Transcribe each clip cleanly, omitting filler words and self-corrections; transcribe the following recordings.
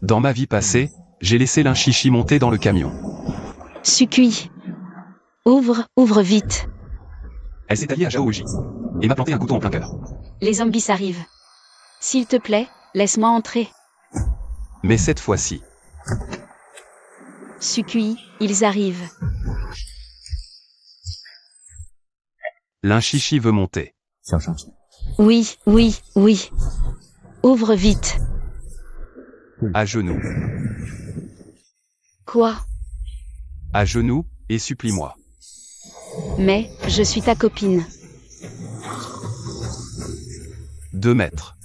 Dans ma vie passée, j'ai laissé Linchichi monter dans le camion. Sukui. Ouvre vite. Elle s'est alliée à Zhaoji et m'a planté un couteau en plein cœur. Les zombies arrivent. S'il te plaît, laisse-moi entrer. Mais cette fois-ci, Sukui, ils arrivent. Linchichi veut monter. Oui. Ouvre vite. À genoux. Quoi? À genoux, et supplie-moi. Mais, je suis ta copine. 2 mètres.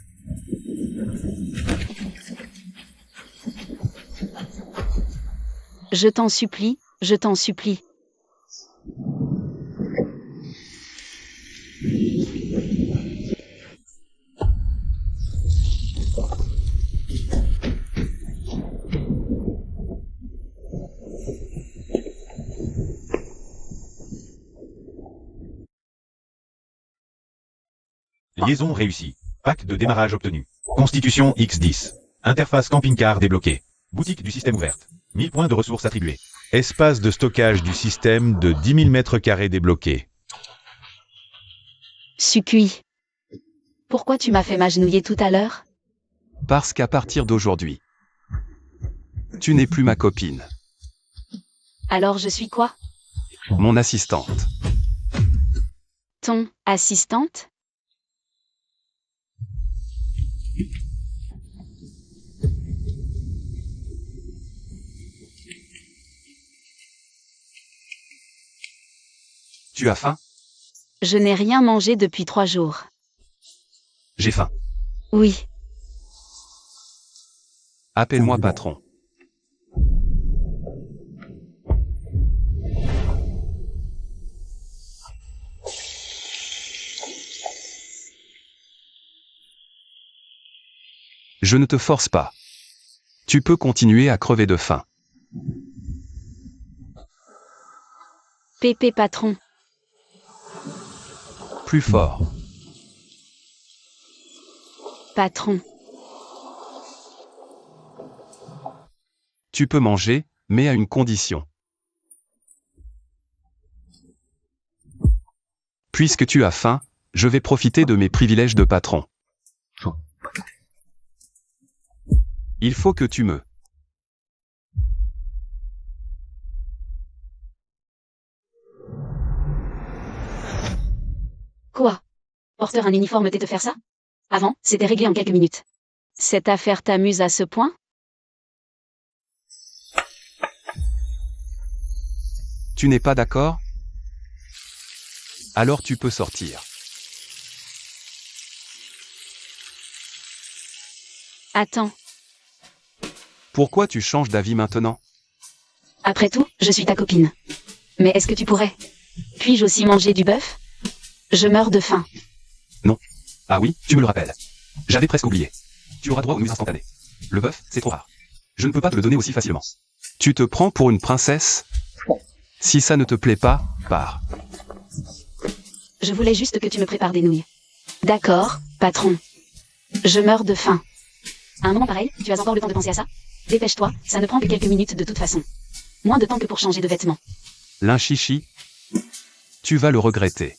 Je t'en supplie. Liaison réussie. Pack de démarrage obtenu. Constitution X10. Interface camping-car débloquée. Boutique du système ouverte. 1000 points de ressources attribués. Espace de stockage du système de 10 000 m² débloqué. Sukui. Pourquoi tu m'as fait m'agenouiller tout à l'heure? Parce qu'à partir d'aujourd'hui, tu n'es plus ma copine. Alors je suis quoi? Mon assistante. Ton assistante? Tu as faim? Je n'ai rien mangé depuis 3 jours. J'ai faim. Oui. Appelle-moi patron. Je ne te force pas. Tu peux continuer à crever de faim. Pépé patron. Plus fort. Patron. Tu peux manger, mais à une condition. Puisque tu as faim, je vais profiter de mes privilèges de patron. Il faut que tu me... Quoi? Porter un uniforme t'aide de faire ça? Avant, c'était réglé en quelques minutes. Cette affaire t'amuse à ce point? Tu n'es pas d'accord? Alors tu peux sortir. Attends. Pourquoi tu changes d'avis maintenant? Après tout, je suis ta copine. Mais est-ce que tu pourrais? Puis-je aussi manger du bœuf? Je meurs de faim. Non. Ah oui, tu me le rappelles. J'avais presque oublié. Tu auras droit aux nuits instantanées. Le bœuf, c'est trop rare. Je ne peux pas te le donner aussi facilement. Tu te prends pour une princesse? Si ça ne te plaît pas, pars. Je voulais juste que tu me prépares des nouilles. D'accord, patron. Je meurs de faim. À un moment pareil, tu as encore le temps de penser à ça? Dépêche-toi, ça ne prend que quelques minutes de toute façon. Moins de temps que pour changer de vêtements. Linchichi, tu vas le regretter.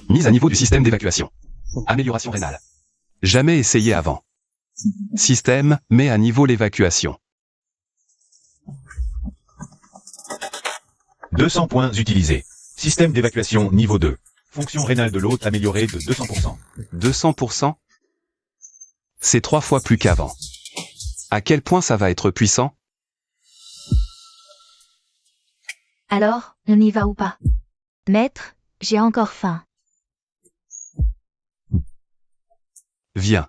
Mise à niveau du système d'évacuation. Amélioration rénale. Jamais essayé avant. Système, met à niveau l'évacuation. 200 points utilisés. Système d'évacuation niveau 2. Fonction rénale de l'hôte améliorée de 200%. 200%? C'est 3 fois plus qu'avant. À quel point ça va être puissant? Alors, on y va ou pas? Maître, j'ai encore faim. Viens.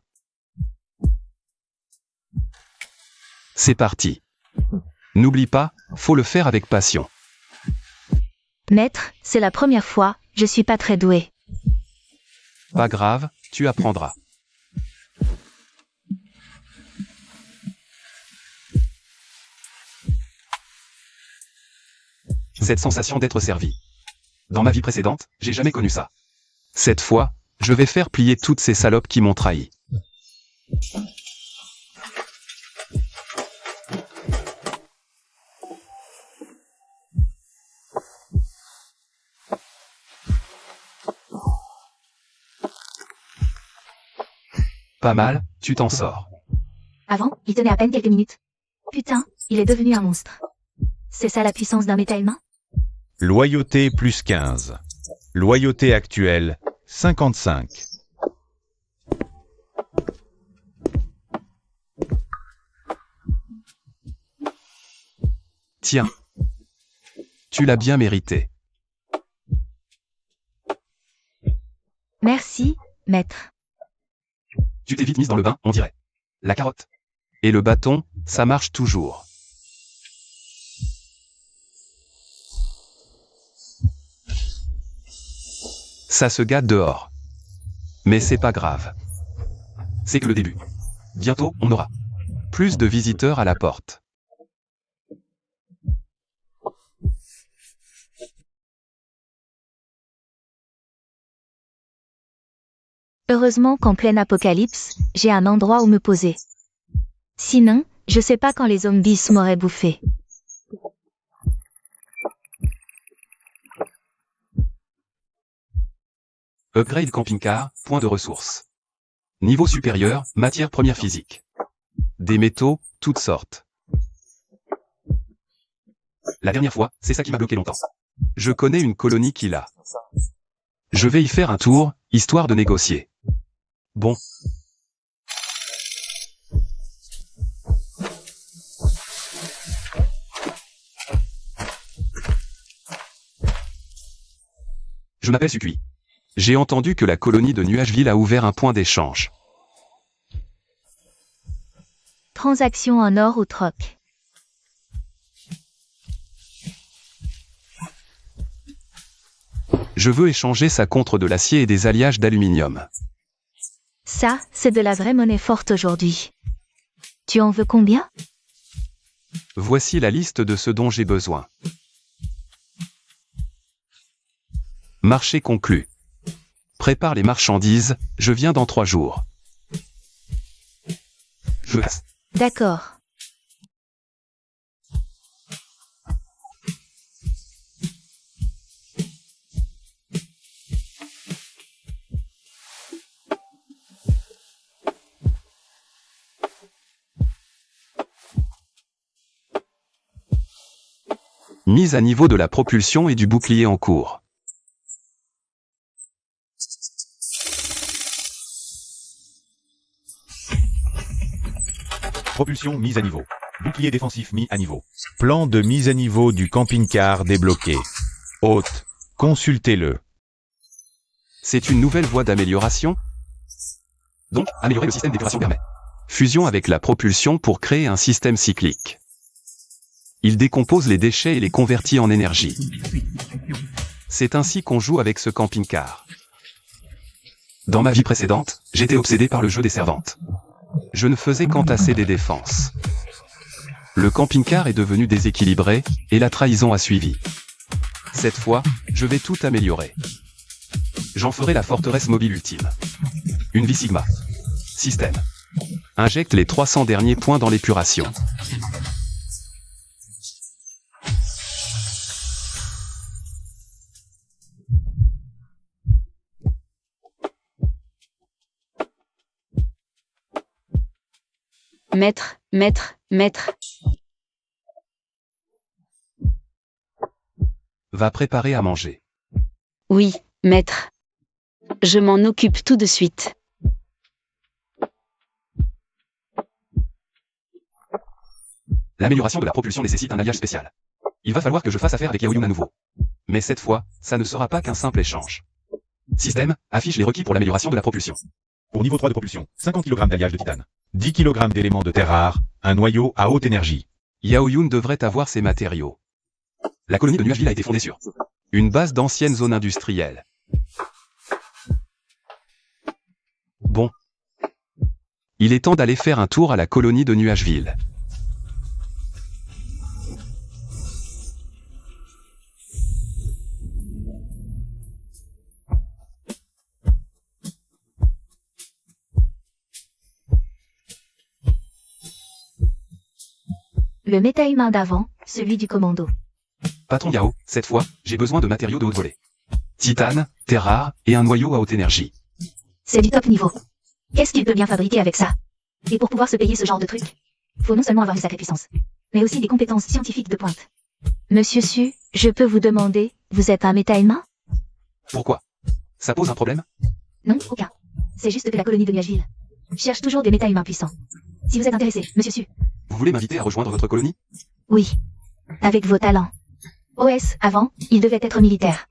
C'est parti. N'oublie pas, faut le faire avec passion. Maître, c'est la première fois, je suis pas très doué. Pas grave, tu apprendras. Cette sensation d'être servi. Dans ma vie précédente, j'ai jamais connu ça. Cette fois, je vais faire plier toutes ces salopes qui m'ont trahi. Pas mal, tu t'en sors. Avant, il tenait à peine quelques minutes. Putain, il est devenu un monstre. C'est ça la puissance d'un méta humain? Loyauté plus 15. Loyauté actuelle, 55. Tiens. Tu l'as bien mérité. Merci, maître. Tu t'es vite mise dans le bain, on dirait. La carotte. Et le bâton, ça marche toujours. Ça se gâte dehors. Mais c'est pas grave. C'est que le début. Bientôt, on aura plus de visiteurs à la porte. Heureusement qu'en pleine apocalypse, j'ai un endroit où me poser. Sinon, je sais pas quand les zombies m'auraient bouffé. Upgrade camping-car, point de ressources. Niveau supérieur, matière première physique. Des métaux, toutes sortes. La dernière fois, c'est ça qui m'a bloqué longtemps. Je connais une colonie qui l'a. Je vais y faire un tour, histoire de négocier. Bon. Je m'appelle Sucui. J'ai entendu que la colonie de Nuageville a ouvert un point d'échange. Transaction en or ou troc. Je veux échanger ça contre de l'acier et des alliages d'aluminium. Ça, c'est de la vraie monnaie forte aujourd'hui. Tu en veux combien? Voici la liste de ce dont j'ai besoin. Marché conclu. Prépare les marchandises, je viens dans 3 jours. Je passe. D'accord. Mise à niveau de la propulsion et du bouclier en cours. Propulsion mise à niveau. Bouclier défensif mis à niveau. Plan de mise à niveau du camping-car débloqué. Hôte, consultez-le. C'est une nouvelle voie d'amélioration. Donc, améliorer le système d'épuration permet. Fusion avec la propulsion pour créer un système cyclique. Il décompose les déchets et les convertit en énergie. C'est ainsi qu'on joue avec ce camping-car. Dans ma vie précédente, j'étais obsédé par le jeu des servantes. Je ne faisais qu'entasser des défenses. Le camping-car est devenu déséquilibré, et la trahison a suivi. Cette fois, je vais tout améliorer. J'en ferai la forteresse mobile ultime. Une vie sigma. Système. Injecte les 300 derniers points dans l'épuration. Maître, maître, maître. Va préparer à manger. Oui, maître. Je m'en occupe tout de suite. L'amélioration de la propulsion nécessite un alliage spécial. Il va falloir que je fasse affaire avec Yaoyun à nouveau. Mais cette fois, ça ne sera pas qu'un simple échange. Système, affiche les requis pour l'amélioration de la propulsion. Pour niveau 3 de propulsion, 50 kg d'alliage de titane. 10 kg d'éléments de terre rare, un noyau à haute énergie. Yaoyun devrait avoir ces matériaux. La colonie de Nuageville a été fondée sur une base d'anciennes zones industrielles. Bon. Il est temps d'aller faire un tour à la colonie de Nuageville. Le méta-humain d'avant, celui du commando. Patron Yao, cette fois, j'ai besoin de matériaux de haute volée. Titane, terre rare, et un noyau à haute énergie. C'est du top niveau. Qu'est-ce qu'il peut bien fabriquer avec ça? Et pour pouvoir se payer ce genre de truc, faut non seulement avoir une sacrée puissance, mais aussi des compétences scientifiques de pointe. Monsieur Su, je peux vous demander, vous êtes un méta-humain? Pourquoi? Ça pose un problème? Non, aucun. C'est juste que la colonie de Nuageville cherche toujours des méta-humains puissants. Si vous êtes intéressé, Monsieur Su. Vous voulez m'inviter à rejoindre votre colonie? Oui. Avec vos talents. OS, avant, il devait être militaire.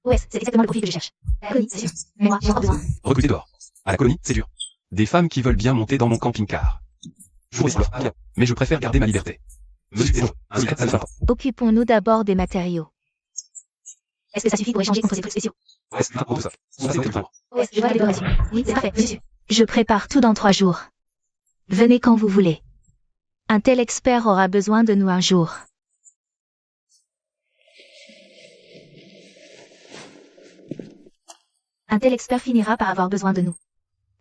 OS, c'est exactement le profil que je cherche. La colonie, c'est sûr. Mais moi, j'ai encore besoin. Recruter dehors. À la colonie, c'est dur. Des femmes qui veulent bien monter dans mon camping-car. Je vous respecte, mais je préfère garder ma liberté. Monsieur Zeno, ainsi que ça ne va pas. Occupons-nous d'abord des matériaux. Est-ce que ça suffit pour échanger contre ces trucs spéciaux? Ouais, c'est un gros de ça. Ça, c'est au téléphone. OS, je vois la décoration. Oui, c'est parfait, Monsieur Su. Je prépare tout dans 3 jours. Venez quand vous voulez. Un tel expert aura besoin de nous un jour. Un tel expert finira par avoir besoin de nous.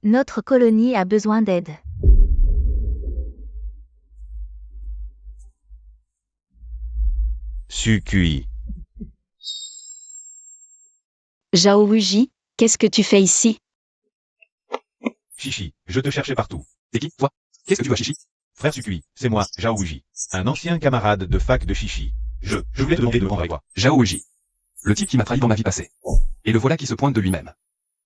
Notre colonie a besoin d'aide. Sukui. Zhao Wuji, qu'est-ce que tu fais ici? Chichi, je te cherchais partout. C'est qui, toi? Qu'est-ce que tu as, Chichi? Frère Sukui, c'est moi, Zhao Wuji. Un ancien camarade de fac de Chichi. Je voulais te demander de me rendre avec toi. Zhao Uji. Le type qui m'a trahi dans ma vie passée. Et le voilà qui se pointe de lui-même.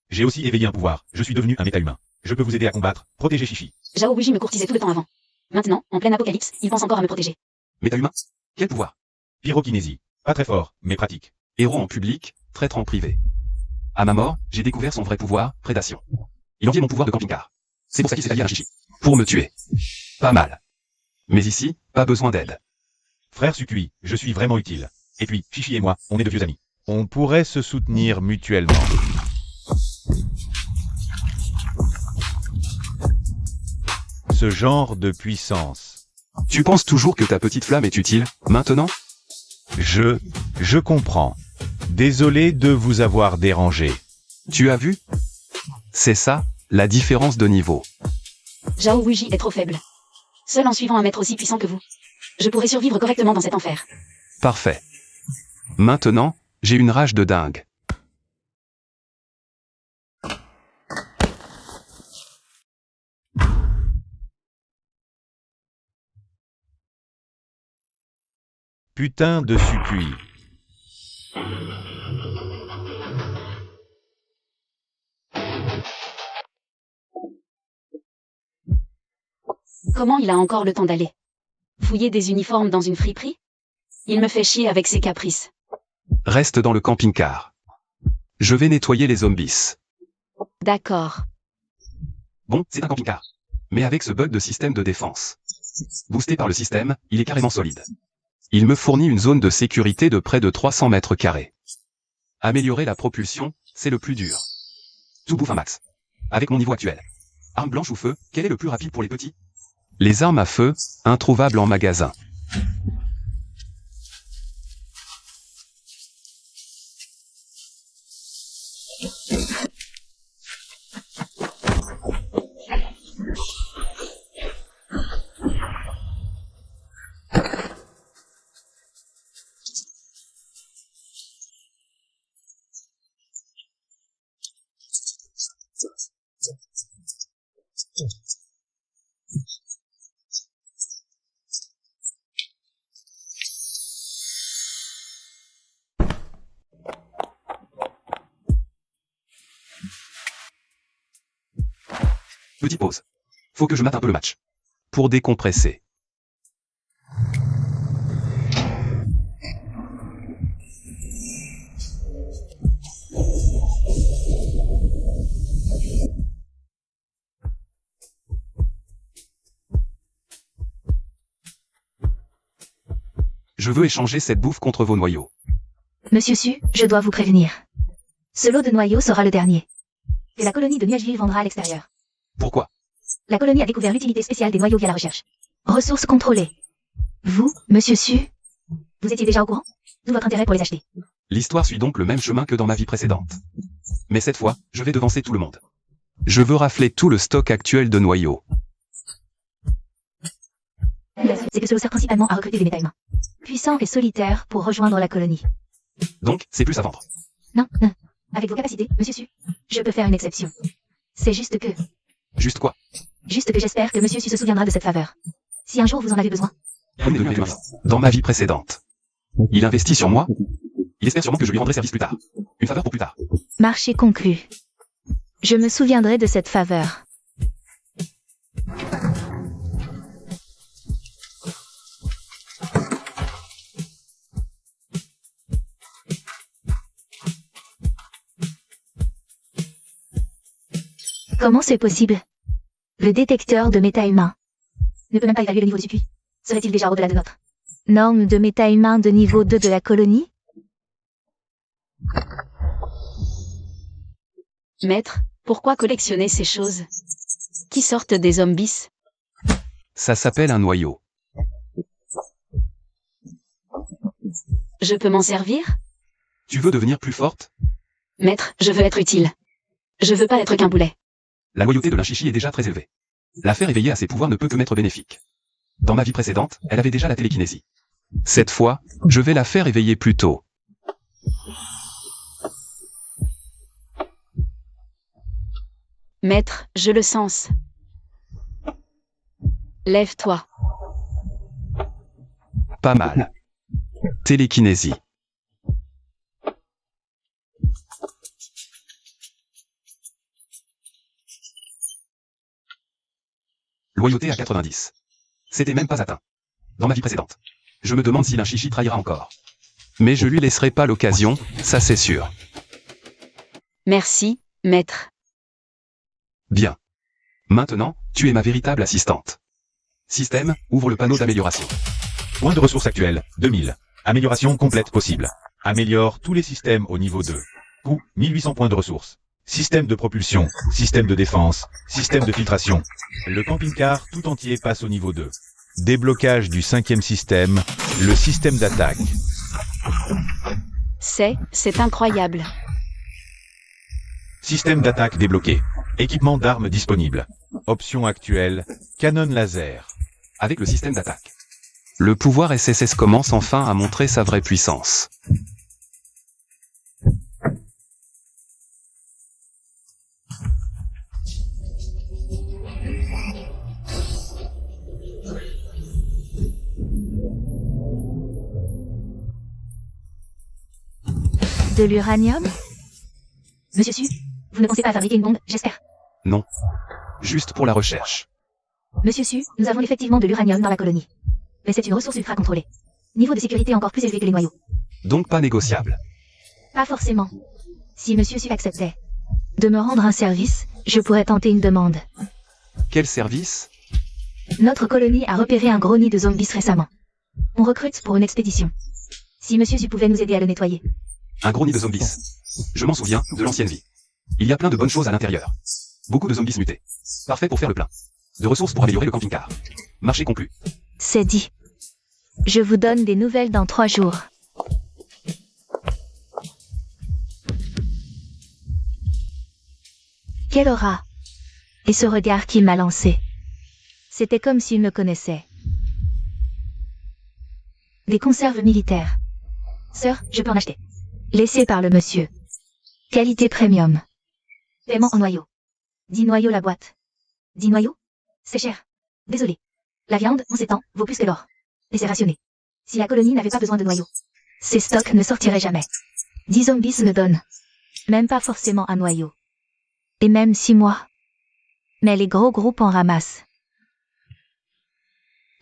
J'ai aussi éveillé un pouvoir. Je suis devenu un méta-humain. Je peux vous aider à combattre, protéger Chichi. Zhao Wuji me courtisait tout le temps avant. Maintenant, en pleine apocalypse, il pense encore à me protéger. Méta-humain? Quel pouvoir? Pyrokinésie. Pas très fort, mais pratique. Héros en public, traître en privé. À ma mort, j'ai découvert son vrai pouvoir, prédation. Il enviait mon pouvoir de camping-car. C'est pour ça qu'il s'est allié à un Chichi. Pour me tuer. Pas mal. Mais ici, pas besoin d'aide. Frère Sukui, je suis vraiment utile. Et puis, Chichi et moi, on est de vieux amis. On pourrait se soutenir mutuellement. Ce genre de puissance. Tu penses toujours que ta petite flamme est utile, maintenant? Je comprends. Désolé de vous avoir dérangé. Tu as vu? C'est ça, la différence de niveau. Zhao Wuji est trop faible. Seul en suivant un maître aussi puissant que vous, je pourrais survivre correctement dans cet enfer. Parfait. Maintenant, j'ai une rage de dingue. Putain de Sukui. Comment il a encore le temps d'aller? Fouiller des uniformes dans une friperie? Il me fait chier avec ses caprices. Reste dans le camping-car. Je vais nettoyer les zombies. D'accord. Bon, c'est un camping-car. Mais avec ce bug de système de défense. Boosté par le système, il est carrément solide. Il me fournit une zone de sécurité de près de 300 mètres carrés. Améliorer la propulsion, c'est le plus dur. Tout bouffe un max. Avec mon niveau actuel. Arme blanche ou feu, quel est le plus rapide pour les petits? Les armes à feu, introuvables en magasin. Petite pause. Faut que je mate un peu le match. Pour décompresser. Je veux échanger cette bouffe contre vos noyaux. Monsieur Su, je dois vous prévenir. Ce lot de noyaux sera le dernier. Que la colonie de Nuageville vendra à l'extérieur. Pourquoi? La colonie a découvert l'utilité spéciale des noyaux via la recherche. Ressources contrôlées. Vous, Monsieur Su, vous étiez déjà au courant? D'où votre intérêt pour les acheter. L'histoire suit donc le même chemin que dans ma vie précédente. Mais cette fois, je vais devancer tout le monde. Je veux rafler tout le stock actuel de noyaux. c'est que cela sert principalement à recruter des méta-humains puissants et solitaires pour rejoindre la colonie. Donc, c'est plus à vendre. Non, non. Avec vos capacités, monsieur Su, je peux faire une exception. C'est juste que Juste j'espère que monsieur Su se souviendra de cette faveur. Si un jour vous en avez besoin. Comme devenu un humain. Dans ma vie précédente. Il investit sur moi. Il espère sûrement que je lui rendrai service plus tard. Une faveur pour plus tard. Marché conclu. Je me souviendrai de cette faveur. Comment c'est possible? Le détecteur de méta-humains ne peut même pas évaluer le niveau du circuit. Serait-il déjà au-delà de notre norme de méta-humains de niveau 2 de la colonie? Maître, pourquoi collectionner ces choses qui sortent des zombies? Ça s'appelle un noyau. Je peux m'en servir? Tu veux devenir plus forte? Maître, je veux être utile. Je veux pas être qu'un boulet. La loyauté de l'Inchichi est déjà très élevée. La faire éveiller à ses pouvoirs ne peut que m'être bénéfique. Dans ma vie précédente, elle avait déjà la télékinésie. Cette fois, je vais la faire éveiller plus tôt. Maître, je le sens. Lève-toi. Pas mal. Télékinésie. Loyauté à 90. C'était même pas atteint. Dans ma vie précédente. Je me demande si l'Inchichi trahira encore. Mais je lui laisserai pas l'occasion, ça c'est sûr. Merci, maître. Bien. Maintenant, tu es ma véritable assistante. Système, ouvre le panneau d'amélioration. Point de ressources actuel, 2000. Amélioration complète possible. Améliore tous les systèmes au niveau 2. Coût, 1800 points de ressources. Système de propulsion, système de défense, système de filtration. Le camping-car tout entier passe au niveau 2. Déblocage du 5e système, le système d'attaque. C'est incroyable. Système d'attaque débloqué. Équipement d'armes disponible. Option actuelle, canon laser. Avec le système d'attaque. Le pouvoir SSS commence enfin à montrer sa vraie puissance. De l'uranium? Monsieur Su, vous ne pensez pas à fabriquer une bombe, j'espère? Non. Juste pour la recherche. Monsieur Su, nous avons effectivement de l'uranium dans la colonie. Mais c'est une ressource ultra contrôlée. Niveau de sécurité encore plus élevé que les noyaux. Donc pas négociable. Pas forcément. Si Monsieur Su acceptait de me rendre un service, je pourrais tenter une demande. Quel service? Notre colonie a repéré un gros nid de zombies récemment. On recrute pour une expédition. Si Monsieur Su pouvait nous aider à le nettoyer. Un gros nid de zombies. Je m'en souviens, de l'ancienne vie. Il y a plein de bonnes choses à l'intérieur. Beaucoup de zombies mutés. Parfait pour faire le plein. De ressources pour améliorer le camping-car. Marché conclu. C'est dit. Je vous donne des nouvelles dans 3 jours. Quelle aura! Et ce regard qu'il m'a lancé. C'était comme s'il me connaissait. Des conserves militaires. Sœur, je peux en acheter. Laissé par le monsieur. Qualité premium. Paiement en noyaux. 10 noyaux la boîte. 10 noyaux? C'est cher. Désolé. La viande, en ces temps, vaut plus que l'or. Et c'est rationné. Si la colonie n'avait pas besoin de noyaux, ces stocks ne sortiraient jamais. 10 zombies me donnent. Même pas forcément un noyau. Et même 6 mois. Mais les gros groupes en ramassent.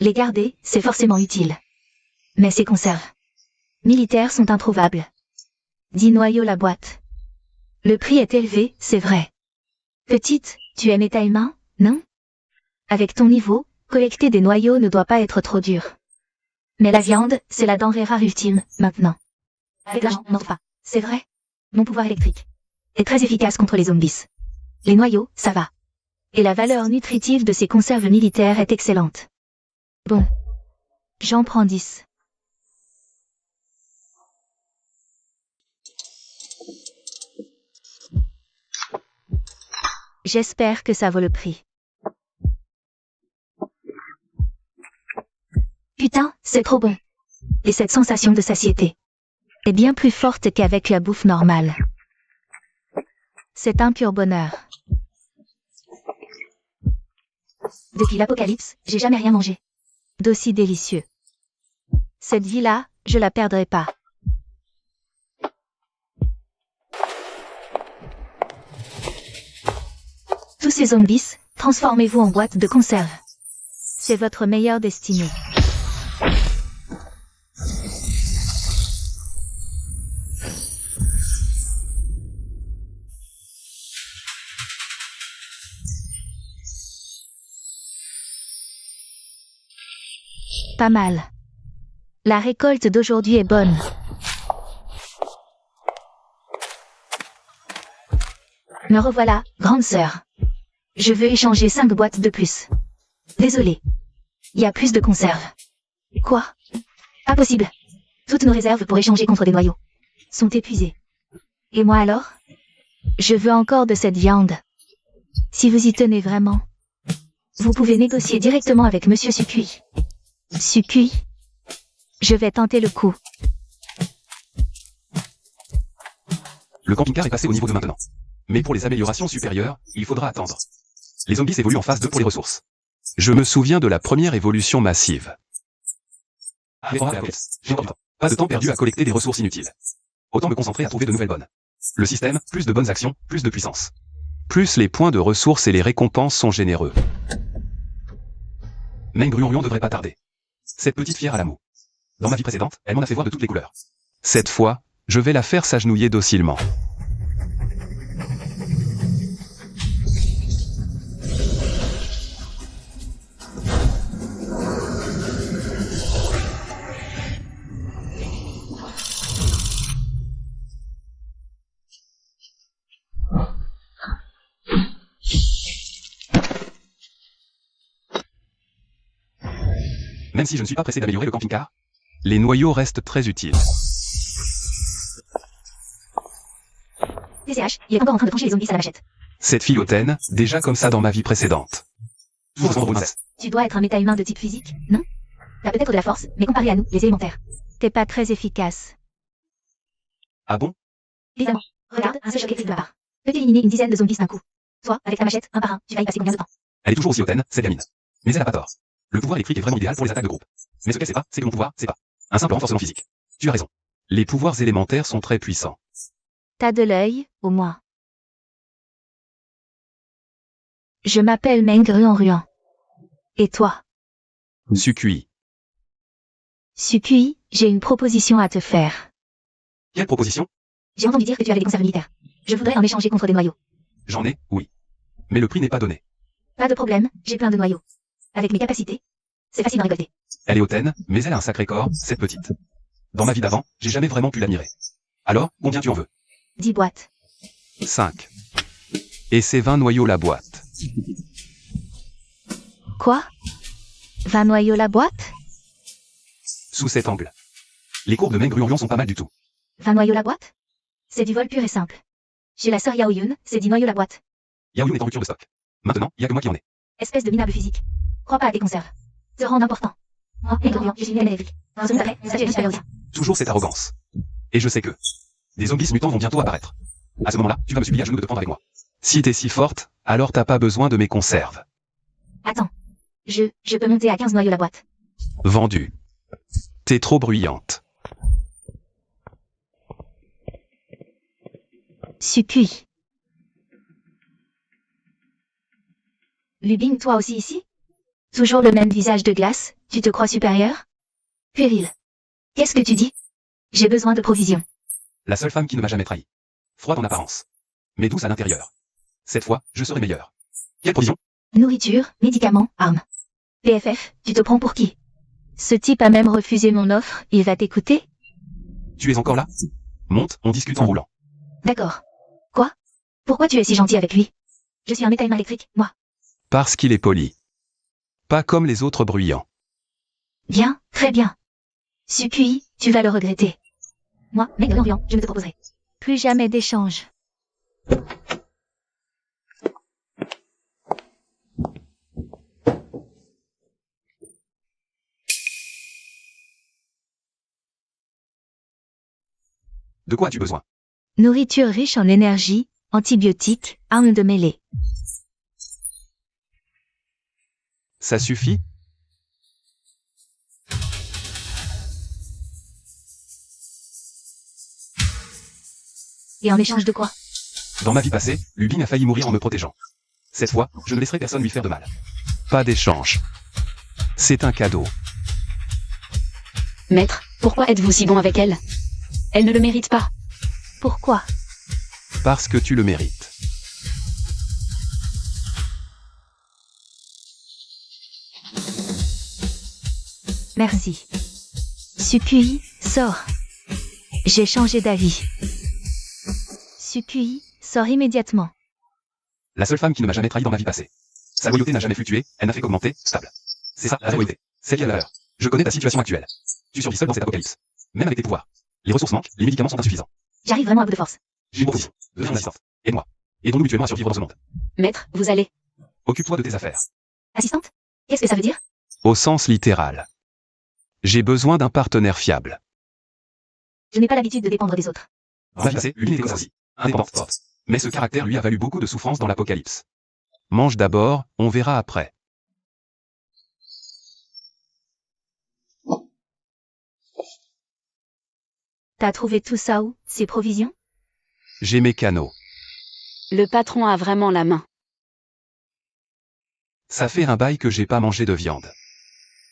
Les garder, c'est forcément utile. Mais ces conserves militaires sont introuvables. 10 noyaux la boîte. Le prix est élevé, c'est vrai. Petite, tu es méta-humain, non? Avec ton niveau, collecter des noyaux ne doit pas être trop dur. Mais la viande, c'est la denrée rare ultime, maintenant. Avec l'argent, on n'en trouve pas. C'est vrai. Mon pouvoir électrique est très efficace contre les zombies. Les noyaux, ça va. Et la valeur nutritive de ces conserves militaires est excellente. Bon. J'en prends 10. J'espère que ça vaut le prix. C'est trop bon. Et cette sensation de satiété est bien plus forte qu'avec la bouffe normale. C'est un pur bonheur. Depuis l'apocalypse, j'ai jamais rien mangé d'aussi délicieux. Cette vie-là, je la perdrai pas. Tous ces zombies, transformez-vous en boîte de conserve. C'est votre meilleure destinée. Pas mal. La récolte d'aujourd'hui est bonne. Me revoilà, grande sœur. Je veux échanger 5 boîtes de plus. Désolé. Il y a plus de conserves. Quoi? Pas possible. Toutes nos réserves pour échanger contre des noyaux sont épuisées. Et moi alors? Je veux encore de cette viande. Si vous y tenez vraiment, vous pouvez négocier directement avec Monsieur Sucui. Sucui? Je vais tenter le coup. Le camping-car est passé au niveau 2 maintenant. Mais pour les améliorations supérieures, il faudra attendre. Les zombies évoluent en phase 2 pour les ressources. Je me souviens de la première évolution massive. J'ai encore du temps. Pas de temps perdu à collecter des ressources inutiles. Autant me concentrer à trouver de nouvelles bonnes. Le système, plus de bonnes actions, plus de puissance. Plus les points de ressources et les récompenses sont généreux. Meng Gruonrion devrait pas tarder. Cette petite fière à la moue. Dans ma vie précédente, elle m'en a fait voir de toutes les couleurs. Cette fois, je vais la faire s'agenouiller docilement. Même si je ne suis pas pressé d'améliorer le camping-car, les noyaux restent très utiles. TCH, il est encore en train de trancher les zombies à la machette. Cette fille hautaine, déjà comme ça dans ma vie précédente. Tu dois être un méta-humain de type physique, non? T'as peut-être de la force, mais comparé à nous, les élémentaires, t'es pas très efficace. Ah bon? Évidemment. Regarde, un seul choc électrique de ma part. Peux éliminer une dizaine de zombies d'un coup. Toi, avec ta machette, un par un, tu vas y passer combien de temps? Elle est toujours aussi hautaine, cette gamine. Mais elle a pas tort. Le pouvoir électrique est vraiment idéal pour les attaques de groupe. Mais ce qu'elle sait pas, c'est que mon pouvoir, c'est pas un simple renforcement physique. Tu as raison. Les pouvoirs élémentaires sont très puissants. T'as de l'œil, au moins. Je m'appelle Meng Gruonruan. Et toi? Sucui. Sucui, j'ai une proposition à te faire. Quelle proposition? J'ai entendu dire que tu avais des conserves militaires. Je voudrais en échanger contre des noyaux. J'en ai, oui. Mais le prix n'est pas donné. Pas de problème, j'ai plein de noyaux. Avec mes capacités, c'est facile d'en récolter. Elle est hautaine, mais elle a un sacré corps, cette petite. Dans ma vie d'avant, j'ai jamais vraiment pu l'admirer. Alors, combien tu en veux? 10 boîtes. 5. Et c'est 20 noyaux la boîte. Quoi? 20 noyaux la boîte? Sous cet angle. Les courbes de Meng Gruonrion sont pas mal du tout. 20 noyaux la boîte? C'est du vol pur et simple. Chez la sœur Yaoyun, c'est 10 noyaux la boîte. Yaoyun est en rupture de stock. Maintenant, il y a que moi qui en ai. Espèce de minable physique. Crois pas à tes conserves. Te rendre important. Moi, Meng Gruonruan, je suis une électrique. Dans ce monde d'après, statut est supérieur. Toujours cette arrogance. Et je sais que des zombies mutants vont bientôt apparaître. À ce moment-là, tu vas me supplier à genoux de te prendre avec moi. Si t'es si forte, alors t'as pas besoin de mes conserves. Attends. Je peux monter à 15 noyaux la boîte. Vendu. T'es trop bruyante. Sucui. Lubin, toi aussi ici? Toujours le même visage de glace, tu te crois supérieur? Puéril. Qu'est-ce que tu dis? J'ai besoin de provisions. La seule femme qui ne m'a jamais trahi. Froide en apparence. Mais douce à l'intérieur. Cette fois, je serai meilleur. Quelle provision? Nourriture, médicaments, armes. PFF, tu te prends pour qui? Ce type a même refusé mon offre, il va t'écouter? Tu es encore là? Monte, on discute en roulant. D'accord. Quoi? Pourquoi tu es si gentil avec lui? Je suis un méta-humain électrique, moi. Parce qu'il est poli. Pas comme les autres bruyants. Bien, très bien. Sucui, tu vas le regretter. Moi, Meng Gruonruan, je ne te proposerai plus jamais d'échange. De quoi as-tu besoin? Nourriture riche en énergie, antibiotiques, armes de mêlée. Ça suffit? Et en échange de quoi? Dans ma vie passée, Lubin a failli mourir en me protégeant. Cette fois, je ne laisserai personne lui faire de mal. Pas d'échange. C'est un cadeau. Maître, pourquoi êtes-vous si bon avec elle? Elle ne le mérite pas. Pourquoi? Parce que tu le mérites. Merci. Sukui, sors. J'ai changé d'avis. Sukui, sors immédiatement. La seule femme qui ne m'a jamais trahi dans ma vie passée. Sa loyauté n'a jamais fluctué, elle n'a fait qu'augmenter, stable. C'est ça, la loyauté. C'est lié à l'heure. Je connais ta situation actuelle. Tu survis seul dans cet apocalypse. Même avec tes pouvoirs. Les ressources manquent, les médicaments sont insuffisants. J'arrive vraiment à bout de force. J'ai une proposition. Deviens mon assistante. Aide-moi. Aidons-nous mutuellement à survivre dans ce monde. Maître, vous allez. Occupe-toi de tes affaires. Assistante? Qu'est-ce que ça veut dire? Au sens littéral. J'ai besoin d'un partenaire fiable. Je n'ai pas l'habitude de dépendre des autres. Dans ma vie passée, Lubin était comme ça aussi. Indépendante, forte. Mais ce caractère lui a valu beaucoup de souffrance dans l'apocalypse. Mange d'abord, on verra après. T'as trouvé tout ça où? Ces provisions? J'ai mes canaux. Le patron a vraiment la main. Ça fait un bail que j'ai pas mangé de viande.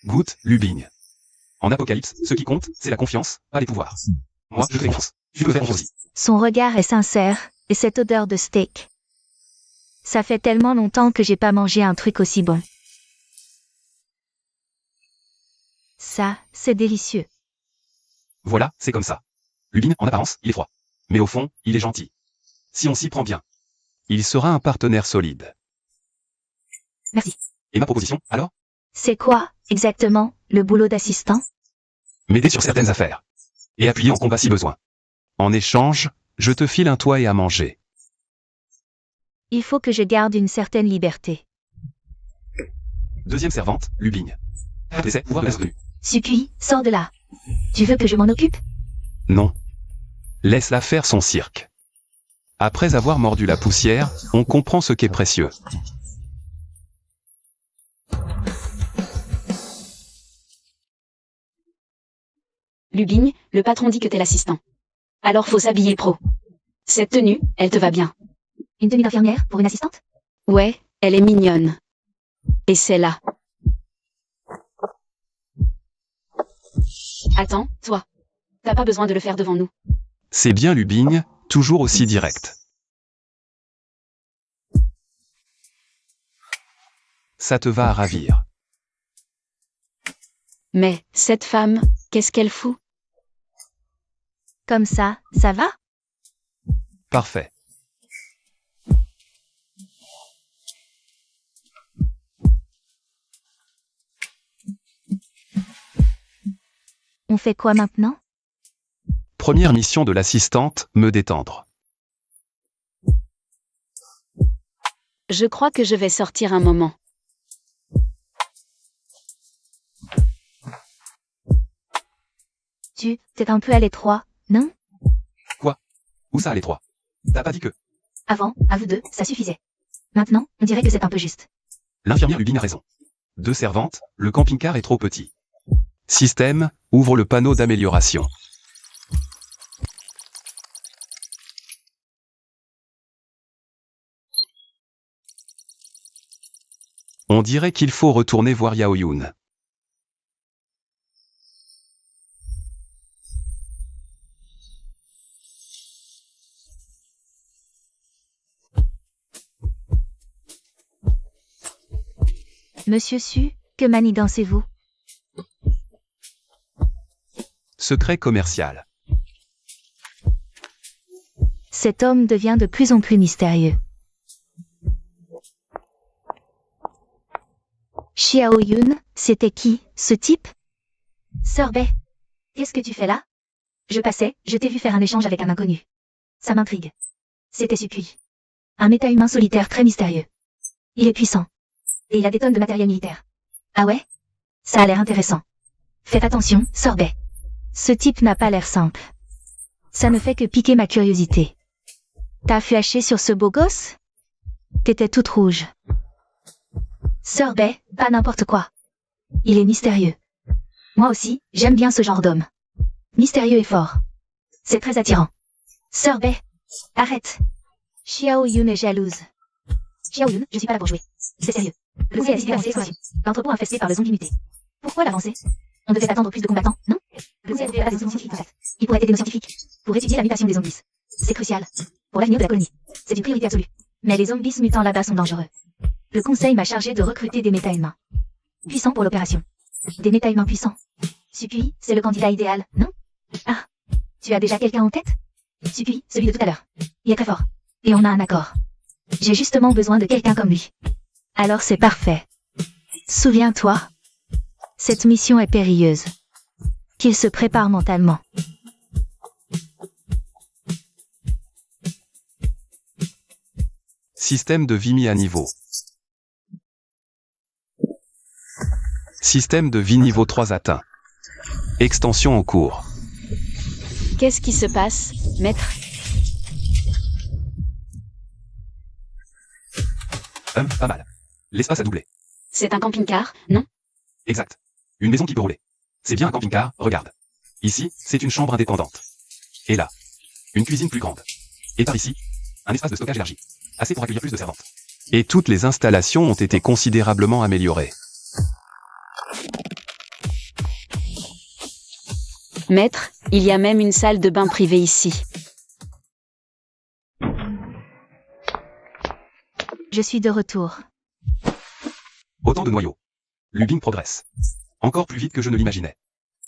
Goûte, Lubin. En apocalypse, ce qui compte, c'est la confiance, pas les pouvoirs. Moi, je te fais confiance. Tu peux faire aussi. Son regard est sincère, et cette odeur de steak. Ça fait tellement longtemps que j'ai pas mangé un truc aussi bon. Ça, c'est délicieux. Voilà, c'est comme ça. Lubin, en apparence, il est froid. Mais au fond, il est gentil. Si on s'y prend bien. Il sera un partenaire solide. Merci. Et ma proposition, alors? C'est quoi, exactement, le boulot d'assistant? M'aider sur certaines affaires. Et appuyer en combat si besoin. En échange, je te file un toit et à manger. Il faut que je garde une certaine liberté. Deuxième servante, Lubin. T'essaies, pouvoir de la soutenue. Sukui, sors de là. Tu veux que je m'en occupe? Non. Laisse-la faire son cirque. Après avoir mordu la poussière, on comprend ce qu'est précieux. Lubin, le patron dit que t'es l'assistant. Alors faut s'habiller pro. Cette tenue, elle te va bien. Une tenue d'infirmière pour une assistante? Ouais, elle est mignonne. Et c'est là. Attends, toi. T'as pas besoin de le faire devant nous. C'est bien Lubin, toujours aussi direct. Ça te va à ravir. Mais, cette femme, qu'est-ce qu'elle fout? Comme ça va? Parfait. On fait quoi maintenant? Première mission de l'assistante, me détendre. Je crois que je vais sortir un moment. T'es un peu à l'étroit, non? Où ça à l'étroit? T'as pas dit que... Avant, à vous deux, ça suffisait. Maintenant, on dirait que c'est un peu juste. L'infirmière Lubin a raison. 2 servantes, le camping-car est trop petit. Système, ouvre le panneau d'amélioration. On dirait qu'il faut retourner voir Yaoyun. Monsieur Su, que manigancez-vous? Secret commercial. Cet homme devient de plus en plus mystérieux. Xiao Yun, c'était qui, ce type? Sorbet, qu'est-ce que tu fais là? Je passais, je t'ai vu faire un échange avec un inconnu. Ça m'intrigue. C'était Sukui. Un méta-humain solitaire très mystérieux. Il est puissant. Et il a des tonnes de matériel militaire. Ah ouais? Ça a l'air intéressant. Faites attention, Sorbet. Ce type n'a pas l'air simple. Ça ne fait que piquer ma curiosité. T'as flashé sur ce beau gosse? T'étais toute rouge. Sœur Bay, pas n'importe quoi. Il est mystérieux. Moi aussi, j'aime bien ce genre d'homme. Mystérieux et fort. C'est très attirant. Sœur Bay, arrête. Xiao Yun est jalouse. Xiao Yun, je suis pas là pour jouer. C'est sérieux. Le conseil a décidé d'avancer l'exploration. L'entrepôt infesté par le zombie muté. Pourquoi l'avancer? On devait attendre plus de combattants, non? Le conseil devait pas des scientifiques en fait. Il pourrait aider nos scientifiques pour étudier la mutation des zombies. C'est crucial. Pour l'avenir de la colonie. C'est une priorité absolue. Mais les zombies mutants là-bas sont dangereux. Le conseil m'a chargé de recruter des méta-humains. Puissants pour l'opération. Des méta-humains puissants. Sukui, c'est le candidat idéal, non? Ah, tu as déjà quelqu'un en tête? Sukui, celui de tout à l'heure. Il est très fort. Et on a un accord. J'ai justement besoin de quelqu'un comme lui. Alors c'est parfait. Souviens-toi. Cette mission est périlleuse. Qu'il se prépare mentalement. Système de vie mis à niveau. Système de vie niveau 3 atteint. Extension en cours. Qu'est-ce qui se passe, maître? Pas mal. L'espace a doublé. C'est un camping-car, non? Exact. Une maison qui peut rouler. C'est bien un camping-car, regarde. Ici, c'est une chambre indépendante. Et là, une cuisine plus grande. Et par ici, un espace de stockage élargi. Assez pour accueillir plus de servantes. Et toutes les installations ont été considérablement améliorées. Maître, il y a même une salle de bain privée ici. Je suis de retour. Autant de noyaux. Lubing progresse. Encore plus vite que je ne l'imaginais.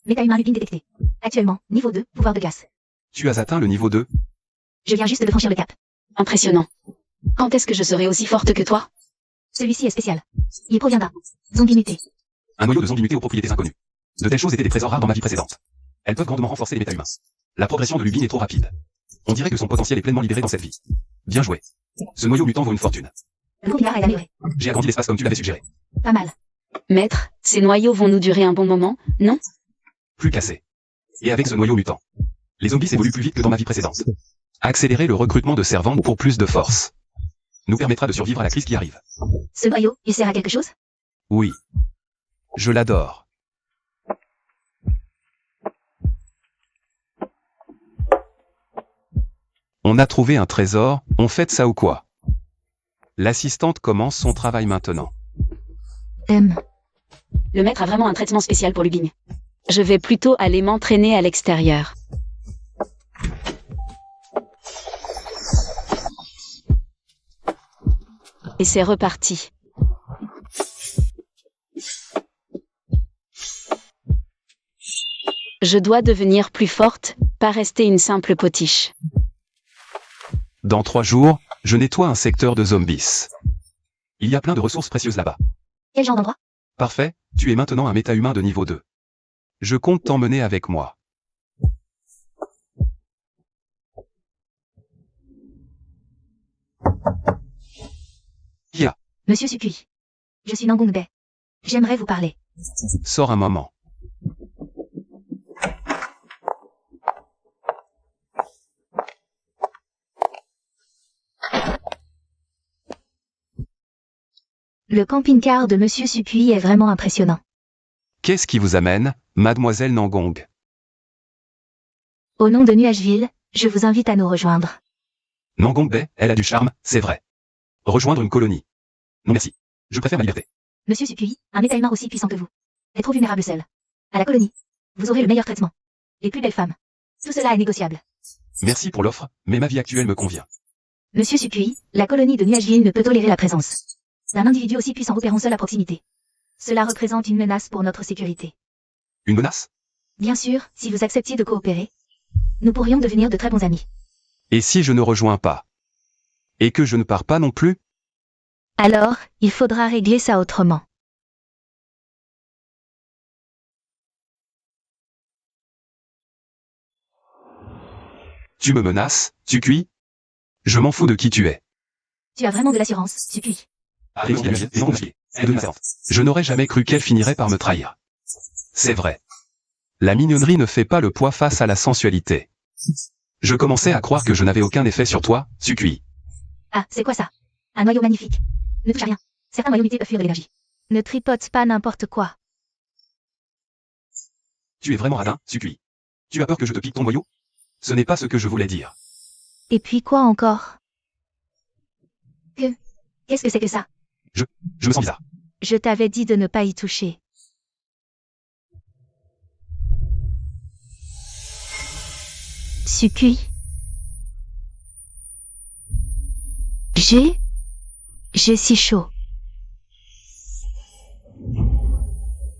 Méta-humain Lupin détecté. Actuellement, niveau 2, pouvoir de glace. Tu as atteint le niveau 2. Je viens juste de franchir le cap. Impressionnant. Quand est-ce que je serai aussi forte que toi? Celui-ci est spécial. Il provient d'un zombie muté. Un noyau de zombies mutés aux propriétés inconnues. De telles choses étaient des trésors rares dans ma vie précédente. Elles peuvent grandement renforcer les méta-humains. La progression de Lubin est trop rapide. On dirait que son potentiel est pleinement libéré dans cette vie. Bien joué. Ce noyau mutant vaut une fortune. Le camping-car est amélioré. J'ai agrandi l'espace comme tu l'avais suggéré. Pas mal. Maître, ces noyaux vont nous durer un bon moment, non? Plus cassé. Et avec ce noyau mutant, les zombies évoluent plus vite que dans ma vie précédente. Accélérer le recrutement de servantes pour plus de force nous permettra de survivre à la crise qui arrive. Ce noyau, il sert à quelque chose? Oui. Je l'adore. On a trouvé un trésor, on fête ça ou quoi? L'assistante commence son travail maintenant. Le maître a vraiment un traitement spécial pour Lubing. Je vais plutôt aller m'entraîner à l'extérieur. Et c'est reparti. Je dois devenir plus forte, pas rester une simple potiche. Dans 3 jours, je nettoie un secteur de zombies. Il y a plein de ressources précieuses là-bas. Quel genre d'endroit? Parfait, tu es maintenant un méta-humain de niveau 2. Je compte t'emmener avec moi. Qui a? Monsieur Sukui. Je suis Nangung Bay. J'aimerais vous parler. Sors un moment. Le camping-car de Monsieur Sukui est vraiment impressionnant. Qu'est-ce qui vous amène, mademoiselle Nangong? Au nom de Nuageville, je vous invite à nous rejoindre. Nangong Bay, elle a du charme, c'est vrai. Rejoindre une colonie. Non merci. Je préfère ma liberté. Monsieur Sukui, un méta-humain aussi puissant que vous, est trop vulnérable seul. À la colonie, vous aurez le meilleur traitement. Les plus belles femmes. Tout cela est négociable. Merci pour l'offre, mais ma vie actuelle me convient. Monsieur Sukui, la colonie de Nuageville ne peut tolérer la présence d'un individu aussi puissant opérant seul à proximité. Cela représente une menace pour notre sécurité. Une menace? Bien sûr, si vous acceptiez de coopérer, nous pourrions devenir de très bons amis. Et si je ne rejoins pas? Et que je ne pars pas non plus? Alors, il faudra régler ça autrement. Tu me menaces, tu cuis? Je m'en fous de qui tu es. Tu as vraiment de l'assurance, Sukui. Je n'aurais jamais cru qu'elle finirait par me trahir. C'est vrai. La mignonnerie ne fait pas le poids face à la sensualité. Je commençais à croire que je n'avais aucun effet sur toi, Sukui. Ah, c'est quoi ça? Un noyau magnifique. Ne touche à rien. Certains noyaux mutés peuvent fuir de l'énergie. Ne tripote pas n'importe quoi. Tu es vraiment radin, Sukui. Tu as peur que je te pique ton noyau? Ce n'est pas ce que je voulais dire. Et puis quoi encore? Qu'est-ce que c'est que ça? Je me sens bizarre. Je t'avais dit de ne pas y toucher. Sukui. J'ai si chaud.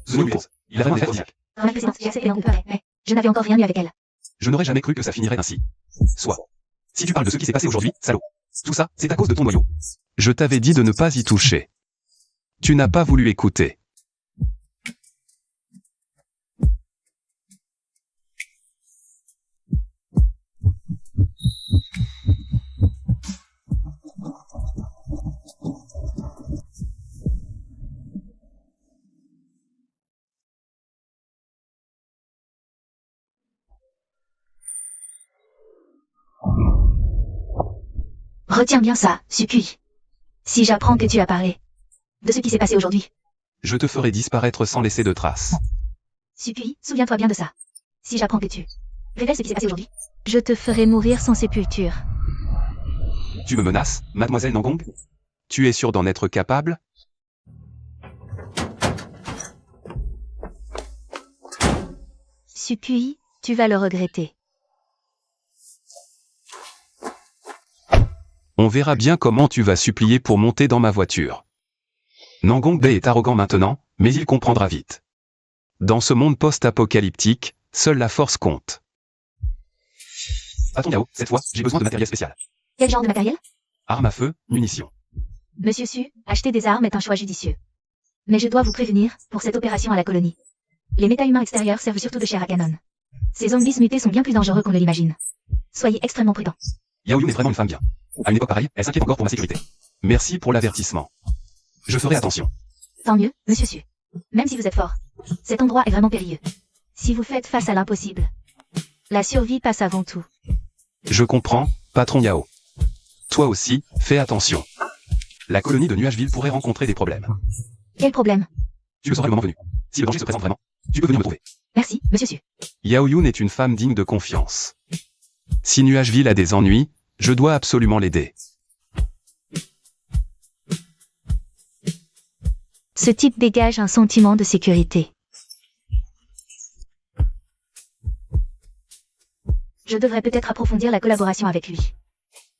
The New Year's. Il a vraiment des effets physiques. Dans la précédente, j'ai accepté l'angle pareil, mais je n'avais encore rien eu avec elle. Je n'aurais jamais cru que ça finirait ainsi. Soit. Si tu parles de ce qui s'est passé aujourd'hui, salaud. Tout ça, c'est à cause de ton noyau. Je t'avais dit de ne pas y toucher. Tu n'as pas voulu écouter. Retiens bien ça, Sukui. Si j'apprends que tu as parlé de ce qui s'est passé aujourd'hui. Je te ferai disparaître sans laisser de traces. Sukui, souviens-toi bien de ça. Si j'apprends que tu révèles ce qui s'est passé aujourd'hui, je te ferai mourir sans sépulture. Tu me menaces, mademoiselle Nangong? Tu es sûre d'en être capable? Sukui, tu vas le regretter. On verra bien comment tu vas supplier pour monter dans ma voiture. Nangong Bei est arrogant maintenant, mais il comprendra vite. Dans ce monde post-apocalyptique, seule la force compte. Patron Yao, cette fois, j'ai besoin de matériel spécial. Quel genre de matériel? Armes à feu, munitions. Monsieur Su, acheter des armes est un choix judicieux. Mais je dois vous prévenir, pour cette opération à la colonie. Les méta-humains extérieurs servent surtout de chair à canon. Ces zombies mutés sont bien plus dangereux qu'on ne l'imagine. Soyez extrêmement prudents. Yao Yun est vraiment une femme bien. À une époque pareille, elle s'inquiète encore pour ma sécurité. Merci pour l'avertissement. Je ferai attention. Tant mieux, monsieur Su. Même si vous êtes fort, cet endroit est vraiment périlleux. Si vous faites face à l'impossible, la survie passe avant tout. Je comprends, patron Yao. Toi aussi, fais attention. La colonie de Nuageville pourrait rencontrer des problèmes. Quel problème? Tu le sauras le moment venu. Si le danger se présente vraiment, tu peux venir me trouver. Merci, monsieur Su. Yao Yun est une femme digne de confiance. Si Nuageville a des ennuis, je dois absolument l'aider. Ce type dégage un sentiment de sécurité. Je devrais peut-être approfondir la collaboration avec lui.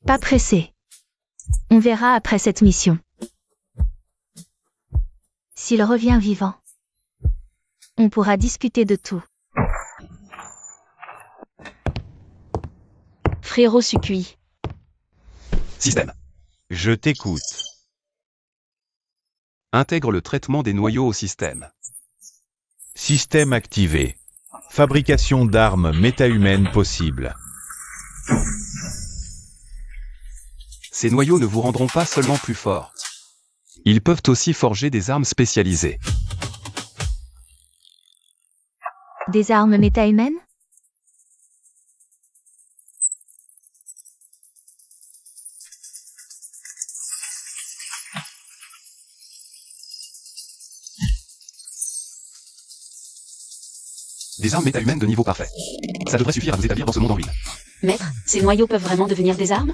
Pas pressé. On verra après cette mission. S'il revient vivant, on pourra discuter de tout. Frérot Sukui. Système. Je t'écoute. Intègre le traitement des noyaux au système. Système activé. Fabrication d'armes méta-humaines possibles. Ces noyaux ne vous rendront pas seulement plus forts. Ils peuvent aussi forger des armes spécialisées. Des armes méta-humaines? Des armes méta-humaines de niveau parfait. Ça devrait suffire à vous établir dans ce monde en ruine. Maître, ces noyaux peuvent vraiment devenir des armes?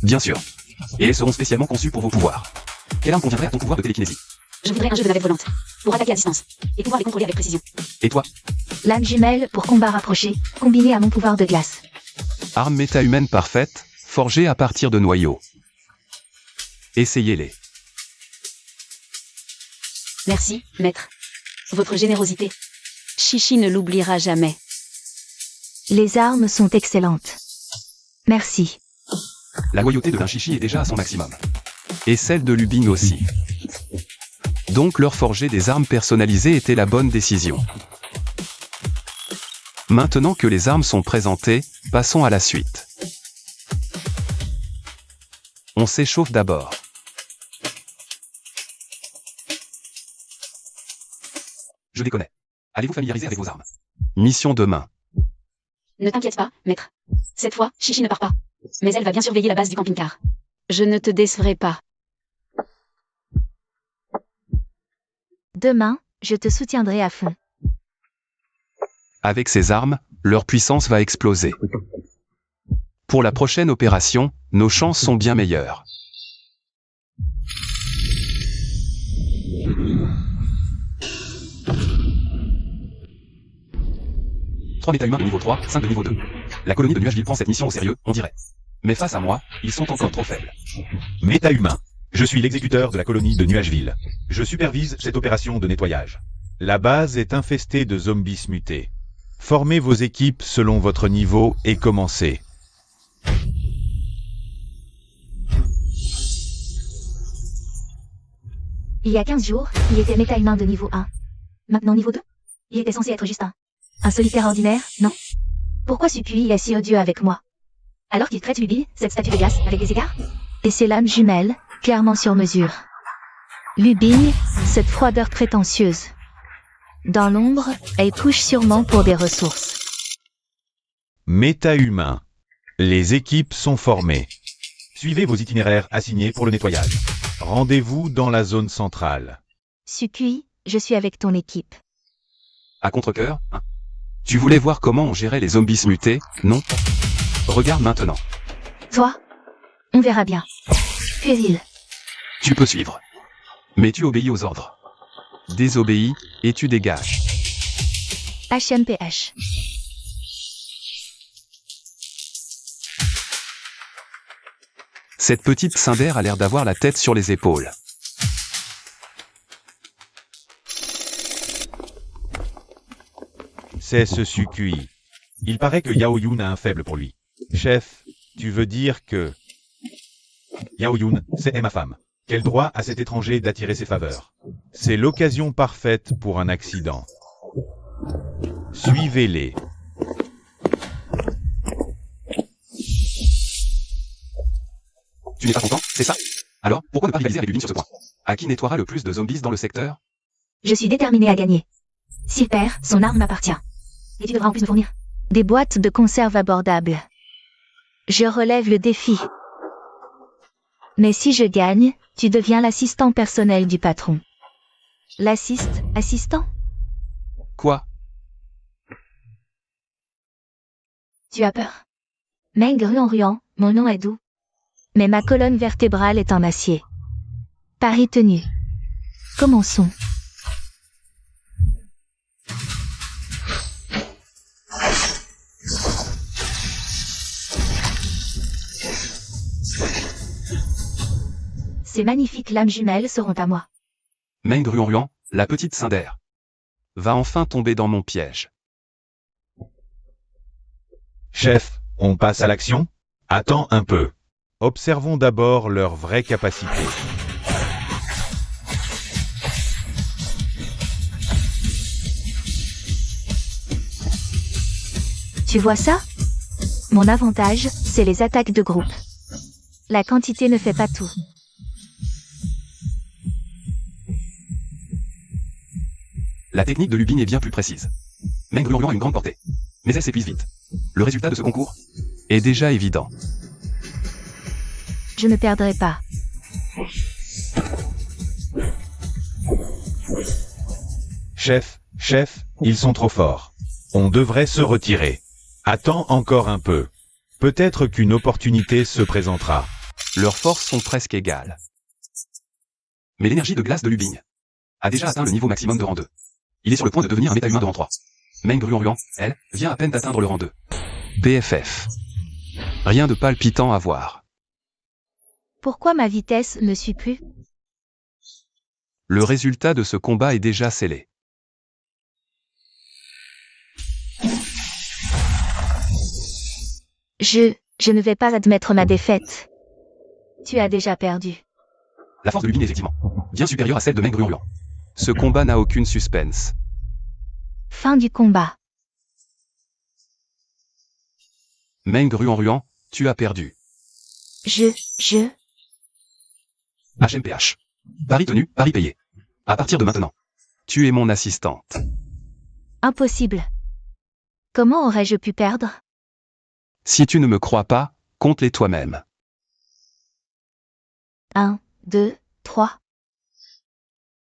Bien sûr. Et elles seront spécialement conçues pour vos pouvoirs. Quelle arme conviendrait à ton pouvoir de télékinésie? Je voudrais un jeu de navette volante. Pour attaquer à distance. Et pouvoir les contrôler avec précision. Et toi? Lame jumelle pour combat rapproché, combiné à mon pouvoir de glace. Arme méta-humaine parfaite, forgée à partir de noyaux. Essayez-les. Merci, maître. Votre générosité. Chichi ne l'oubliera jamais. Les armes sont excellentes. Merci. La loyauté de Chichi est déjà à son maximum. Et celle de Lubing aussi. Donc leur forger des armes personnalisées était la bonne décision. Maintenant que les armes sont présentées, passons à la suite. On s'échauffe d'abord. Je les connais. Allez vous familiariser avec vos armes. Mission demain. Ne t'inquiète pas, maître. Cette fois, Chichi ne part pas. Mais elle va bien surveiller la base du camping-car. Je ne te décevrai pas. Demain, je te soutiendrai à fond. Avec ces armes, leur puissance va exploser. Pour la prochaine opération, nos chances sont bien meilleures. Trois méta-humains de niveau 3, 5 de niveau 2. La colonie de Nuageville prend cette mission au sérieux, on dirait. Mais face à moi, ils sont encore trop faibles. Méta-humain. Je suis l'exécuteur de la colonie de Nuageville. Je supervise cette opération de nettoyage. La base est infestée de zombies mutés. Formez vos équipes selon votre niveau et commencez. Il y a 15 jours, il était méta-humain de niveau 1. Maintenant niveau 2? Il était censé être juste un solitaire ordinaire, non? Pourquoi Sucui est si odieux avec moi? Alors qu'il traite Luby, cette statue de glace, avec des égards? Et ses lames jumelles, clairement sur mesure. Luby, cette froideur prétentieuse. Dans l'ombre, elle couche sûrement pour des ressources. Méta-humain. Les équipes sont formées. Suivez vos itinéraires assignés pour le nettoyage. Rendez-vous dans la zone centrale. Sucui, je suis avec ton équipe. À contre-cœur, hein. Tu voulais voir comment on gérait les zombies mutés, non? Regarde maintenant. Toi? On verra bien. Puéril. Tu peux suivre. Mais tu obéis aux ordres. Désobéis, et tu dégages. HMPH. Cette petite Cinder a l'air d'avoir la tête sur les épaules. C'est ce Sucui. Il paraît que Yao Yun a un faible pour lui. Chef, tu veux dire que... Yao Yun, c'est ma femme. Quel droit a cet étranger d'attirer ses faveurs? C'est l'occasion parfaite pour un accident. Suivez-les. Tu n'es pas content, c'est ça? Alors, pourquoi ne pas rivaliser avec Lubin sur ce point? À qui nettoiera le plus de zombies dans le secteur? Je suis déterminé à gagner. S'il perd, son arme m'appartient. Et tu devras en plus me fournir des boîtes de conserve abordables. Je relève le défi. Mais si je gagne, tu deviens l'assistant personnel du patron. Assistant? Quoi? Tu as peur? Meng Ruan, mon nom est doux. Mais ma colonne vertébrale est en acier. Pari tenu. Commençons. Ces magnifiques lames jumelles seront à moi. Meng Ruan, la petite Cinder, va enfin tomber dans mon piège. Chef, on passe à l'action? Attends un peu. Observons d'abord leur vraie capacité. Tu vois ça? Mon avantage, c'est les attaques de groupe. La quantité ne fait pas tout. La technique de Lubin est bien plus précise. Meng Ruan a une grande portée. Mais elle s'épuise vite. Le résultat de ce concours est déjà évident. Je ne perdrai pas. Chef, ils sont trop forts. On devrait se retirer. Attends encore un peu. Peut-être qu'une opportunité se présentera. Leurs forces sont presque égales. Mais l'énergie de glace de Lubin a déjà atteint le niveau maximum de rang 2. Il est sur le point de devenir un méta-humain de rang 3. Meng Ruan, elle, vient à peine d'atteindre le rang 2. BFF. Rien de palpitant à voir. Pourquoi ma vitesse ne suit plus? Le résultat de ce combat est déjà scellé. Je ne vais pas admettre ma défaite. Tu as déjà perdu. La force de Lubin est effectivement bien supérieure à celle de Meng Ruan. Ce combat n'a aucune suspense. Fin du combat. Meng Ruan, tu as perdu. HMPH. Pari tenu, pari payé. À partir de maintenant, tu es mon assistante. Impossible. Comment aurais-je pu perdre? Si tu ne me crois pas, compte-les toi-même. 1, 2, 3.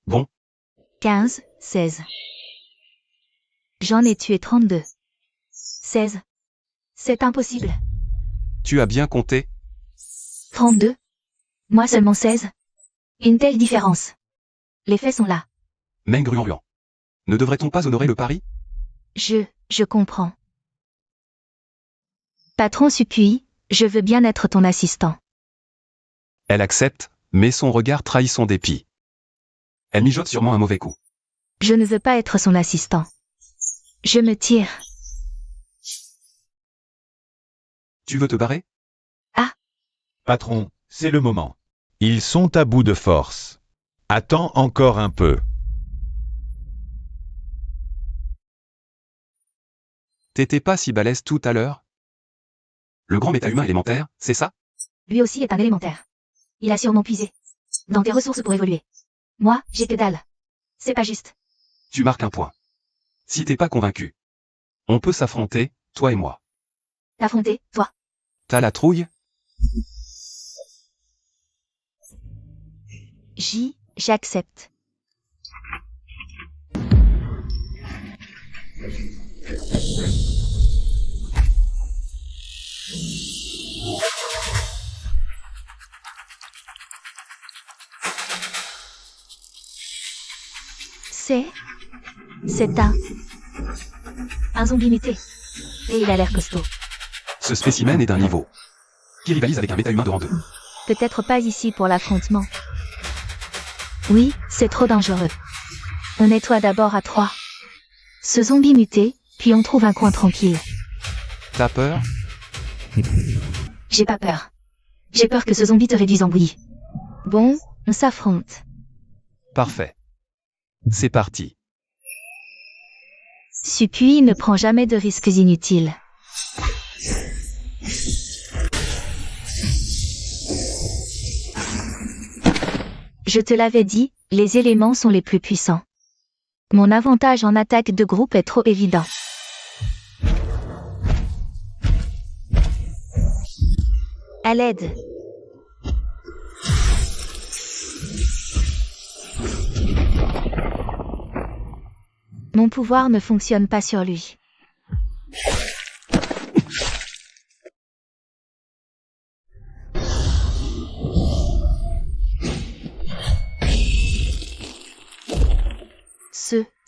Bon. 15, 16. J'en ai tué 32. 16. C'est impossible. Tu as bien compté? 32. Moi seulement 16. Une telle différence. Les faits sont là. Meng Ruan. Ne devrait-on pas honorer le pari? Je comprends. Patron Supui, je veux bien être ton assistant. Elle accepte, mais son regard trahit son dépit. Elle mijote sûrement un mauvais coup. Je ne veux pas être son assistant. Je me tire. Tu veux te barrer? Patron, c'est le moment. Ils sont à bout de force. Attends encore un peu. T'étais pas si balèze tout à l'heure? Le grand méta-humain élémentaire, c'est ça? Lui aussi est un élémentaire. Il a sûrement puisé dans tes ressources pour évoluer. Moi, j'ai que dalle. C'est pas juste. Tu marques un point. Si t'es pas convaincu, on peut s'affronter, toi et moi. T'affronter, toi. T'as la trouille? J'accepte. C'est un zombie muté. Et il a l'air costaud. Ce spécimen est d'un niveau qui rivalise avec un méta-humain de rang 2. Peut-être pas ici pour l'affrontement. Oui, c'est trop dangereux. On nettoie d'abord à 3. Ce zombie muté, puis on trouve un coin tranquille. T'as peur? J'ai pas peur. J'ai peur que ce zombie te réduise en bouillie. Bon, on s'affronte. Parfait. C'est parti. Supui ne prend jamais de risques inutiles. Je te l'avais dit, les éléments sont les plus puissants. Mon avantage en attaque de groupe est trop évident. À l'aide. Mon pouvoir ne fonctionne pas sur lui.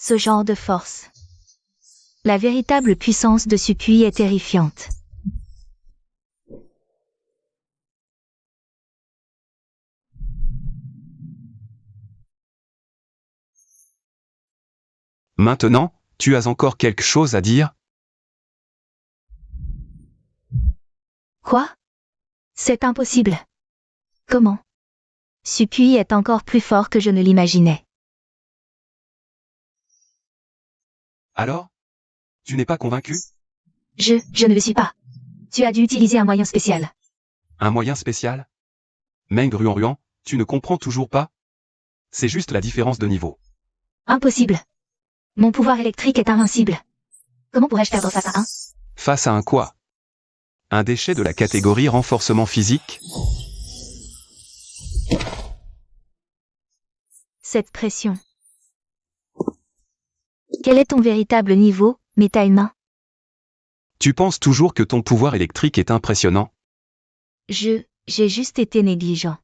Ce genre de force. La véritable puissance de Supui est terrifiante. Maintenant, tu as encore quelque chose à dire? Quoi? C'est impossible. Comment? Supui est encore plus fort que je ne l'imaginais. Alors? Tu n'es pas convaincu? Je ne le suis pas. Tu as dû utiliser un moyen spécial. Un moyen spécial? Meng Ruan, tu ne comprends toujours pas? C'est juste la différence de niveau. Impossible. Mon pouvoir électrique est invincible. Comment pourrais-je perdre face à un? Face à un quoi? Un déchet de la catégorie renforcement physique? Cette pression. Quel est ton véritable niveau, méta-humain? Tu penses toujours que ton pouvoir électrique est impressionnant? J'ai juste été négligent.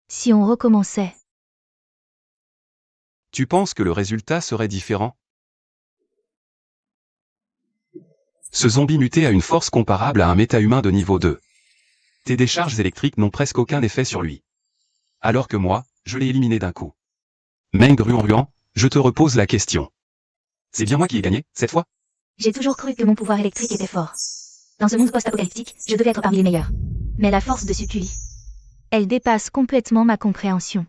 Si on recommençait. Tu penses que le résultat serait différent? Ce zombie muté a une force comparable à un méta-humain de niveau 2. Tes décharges électriques n'ont presque aucun effet sur lui. Alors que moi, je l'ai éliminé d'un coup. Meng Ruan, je te repose la question. C'est bien moi qui ai gagné, cette fois? J'ai toujours cru que mon pouvoir électrique était fort. Dans ce monde post-apocalyptique, je devais être parmi les meilleurs. Mais la force de Supui, elle dépasse complètement ma compréhension.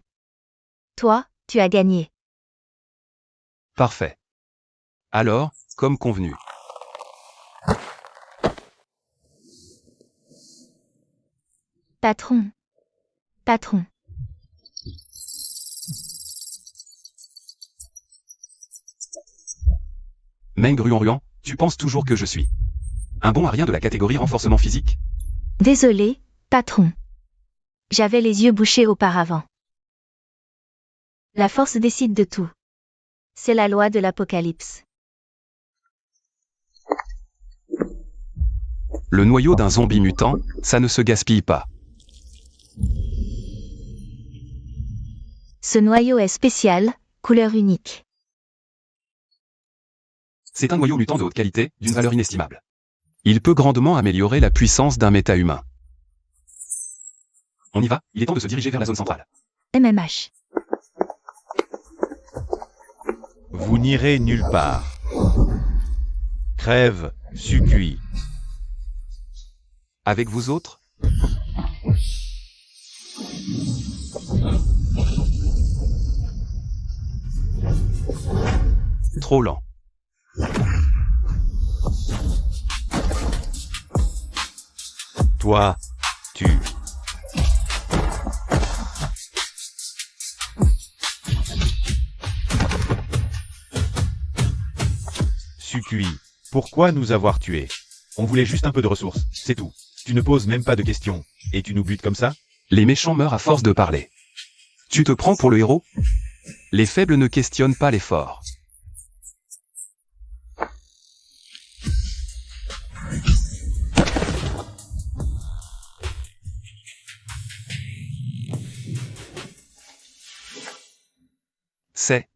Toi, tu as gagné. Parfait. Alors, comme convenu. Patron. Meng Ruan, tu penses toujours que je suis Un bon à rien de la catégorie renforcement physique. Désolé, patron. J'avais les yeux bouchés auparavant. La force décide de tout. C'est la loi de l'apocalypse. Le noyau d'un zombie mutant, ça ne se gaspille pas. Ce noyau est spécial, couleur unique. C'est un noyau mutant de haute qualité, d'une valeur inestimable. Il peut grandement améliorer la puissance d'un méta-humain. On y va, il est temps de se diriger vers la zone centrale. MMH. Vous n'irez nulle part. Crève, succuit. Avec vous autres? Trop lent. Toi, tu. Succuit. Pourquoi nous avoir tués? On voulait juste un peu de ressources, c'est tout. Tu ne poses même pas de questions, et tu nous butes comme ça? Les méchants meurent à force de parler. Tu te prends pour le héros? Les faibles ne questionnent pas les forts. C'est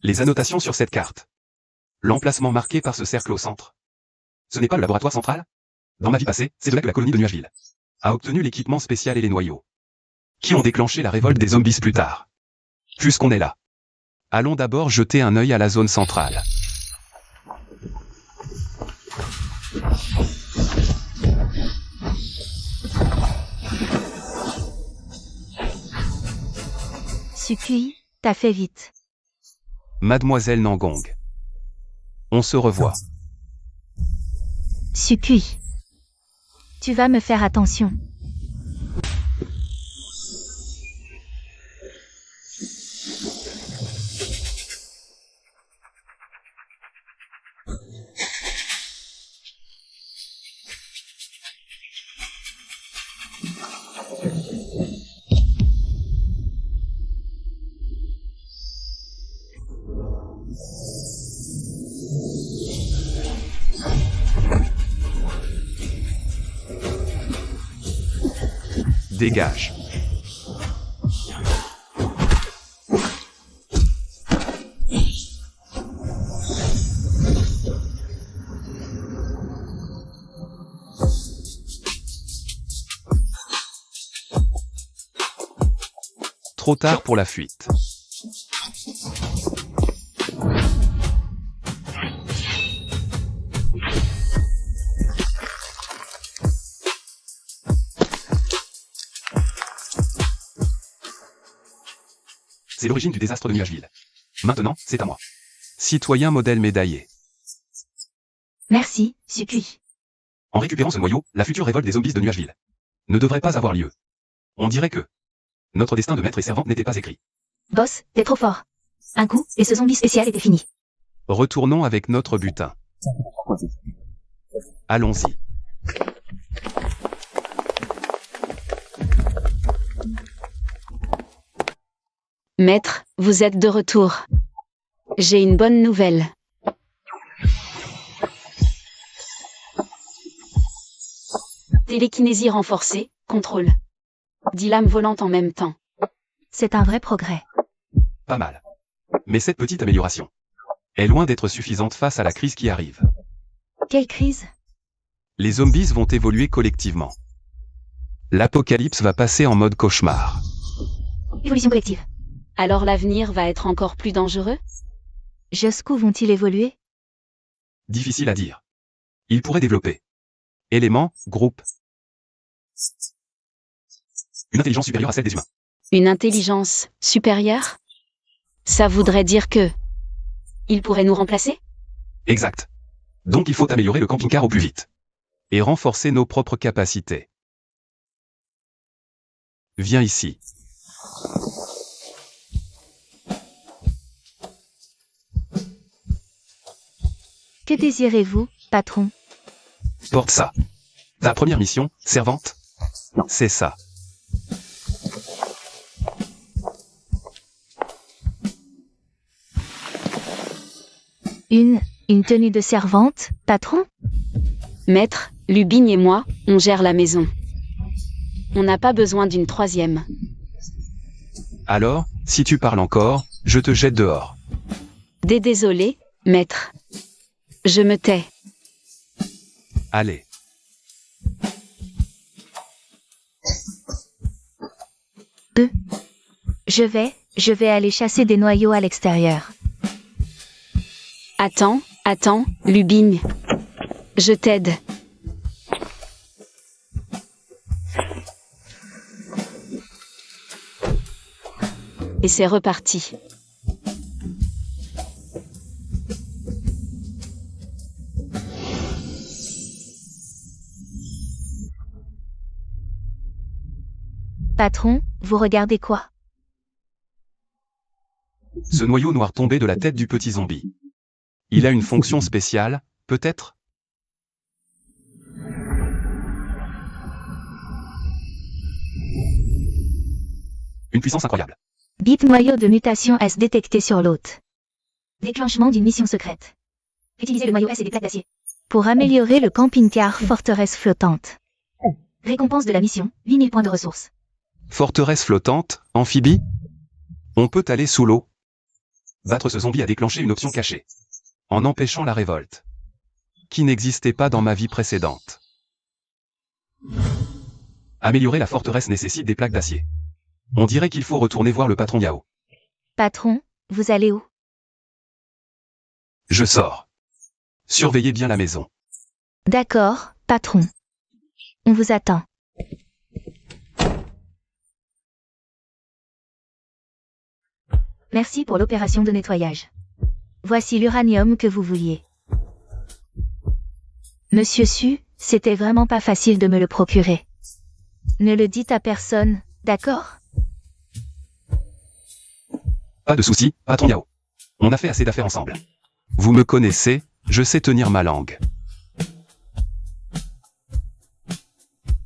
les annotations sur cette carte. L'emplacement marqué par ce cercle au centre. Ce n'est pas le laboratoire central? Dans ma vie passée, c'est de là que la colonie de Nuageville a obtenu l'équipement spécial et les noyaux, qui ont déclenché la révolte des zombies plus tard. Puisqu'on est là, allons d'abord jeter un œil à la zone centrale. Succuit, t'as fait vite. Mademoiselle Nangong. On se revoit. Succuit. Tu vas me faire attention. Dégage. Trop tard pour la fuite. C'est l'origine du désastre de Nuageville. Maintenant, c'est à moi. Citoyen modèle médaillé. Merci, Succuit. En récupérant ce noyau, la future révolte des zombies de Nuageville ne devrait pas avoir lieu. On dirait que notre destin de maître et servante n'était pas écrit. Boss, t'es trop fort. Un coup, et ce zombie spécial était fini. Retournons avec notre butin. Allons-y. Maître, vous êtes de retour. J'ai une bonne nouvelle. Télékinésie renforcée, contrôle. 10 lames volantes en même temps. C'est un vrai progrès. Pas mal. Mais cette petite amélioration est loin d'être suffisante face à la crise qui arrive. Quelle crise? Les zombies vont évoluer collectivement. L'apocalypse va passer en mode cauchemar. Évolution collective. Alors l'avenir va être encore plus dangereux? Jusqu'où vont-ils évoluer? Difficile à dire. Ils pourraient développer éléments, groupes. Une intelligence supérieure à celle des humains. Une intelligence supérieure? Ça voudrait dire que... ils pourraient nous remplacer? Exact. Donc il faut améliorer le camping-car au plus vite. Et renforcer nos propres capacités. Viens ici. Que désirez-vous, patron? Porte ça. Ta première mission, servante? C'est ça. Une tenue de servante, patron? Maître, Lubin et moi, on gère la maison. On n'a pas besoin d'une troisième. Alors, si tu parles encore, je te jette dehors. Désolé, maître. Je me tais. Allez. Je vais aller chasser des noyaux à l'extérieur. Attends, Lubin. Je t'aide. Et c'est reparti. Patron, vous regardez quoi? Ce noyau noir tombé de la tête du petit zombie. Il a une fonction spéciale, peut-être? Une puissance incroyable. Bip noyau de mutation S détecté sur l'hôte. Déclenchement d'une mission secrète. Utilisez le noyau S et des plaques d'acier. Pour améliorer le camping-car forteresse flottante. Récompense de la mission, 8000 points de ressources. Forteresse flottante, amphibie? On peut aller sous l'eau. Battre ce zombie a déclenché une option cachée. En empêchant la révolte. Qui n'existait pas dans ma vie précédente. Améliorer la forteresse nécessite des plaques d'acier. On dirait qu'il faut retourner voir le patron Yao. Patron, vous allez où? Je sors. Surveillez bien la maison. D'accord, patron. On vous attend. Merci pour l'opération de nettoyage. Voici l'uranium que vous vouliez. Monsieur Su, c'était vraiment pas facile de me le procurer. Ne le dites à personne, d'accord? Pas de souci, patron Yao. On a fait assez d'affaires ensemble. Vous me connaissez, je sais tenir ma langue.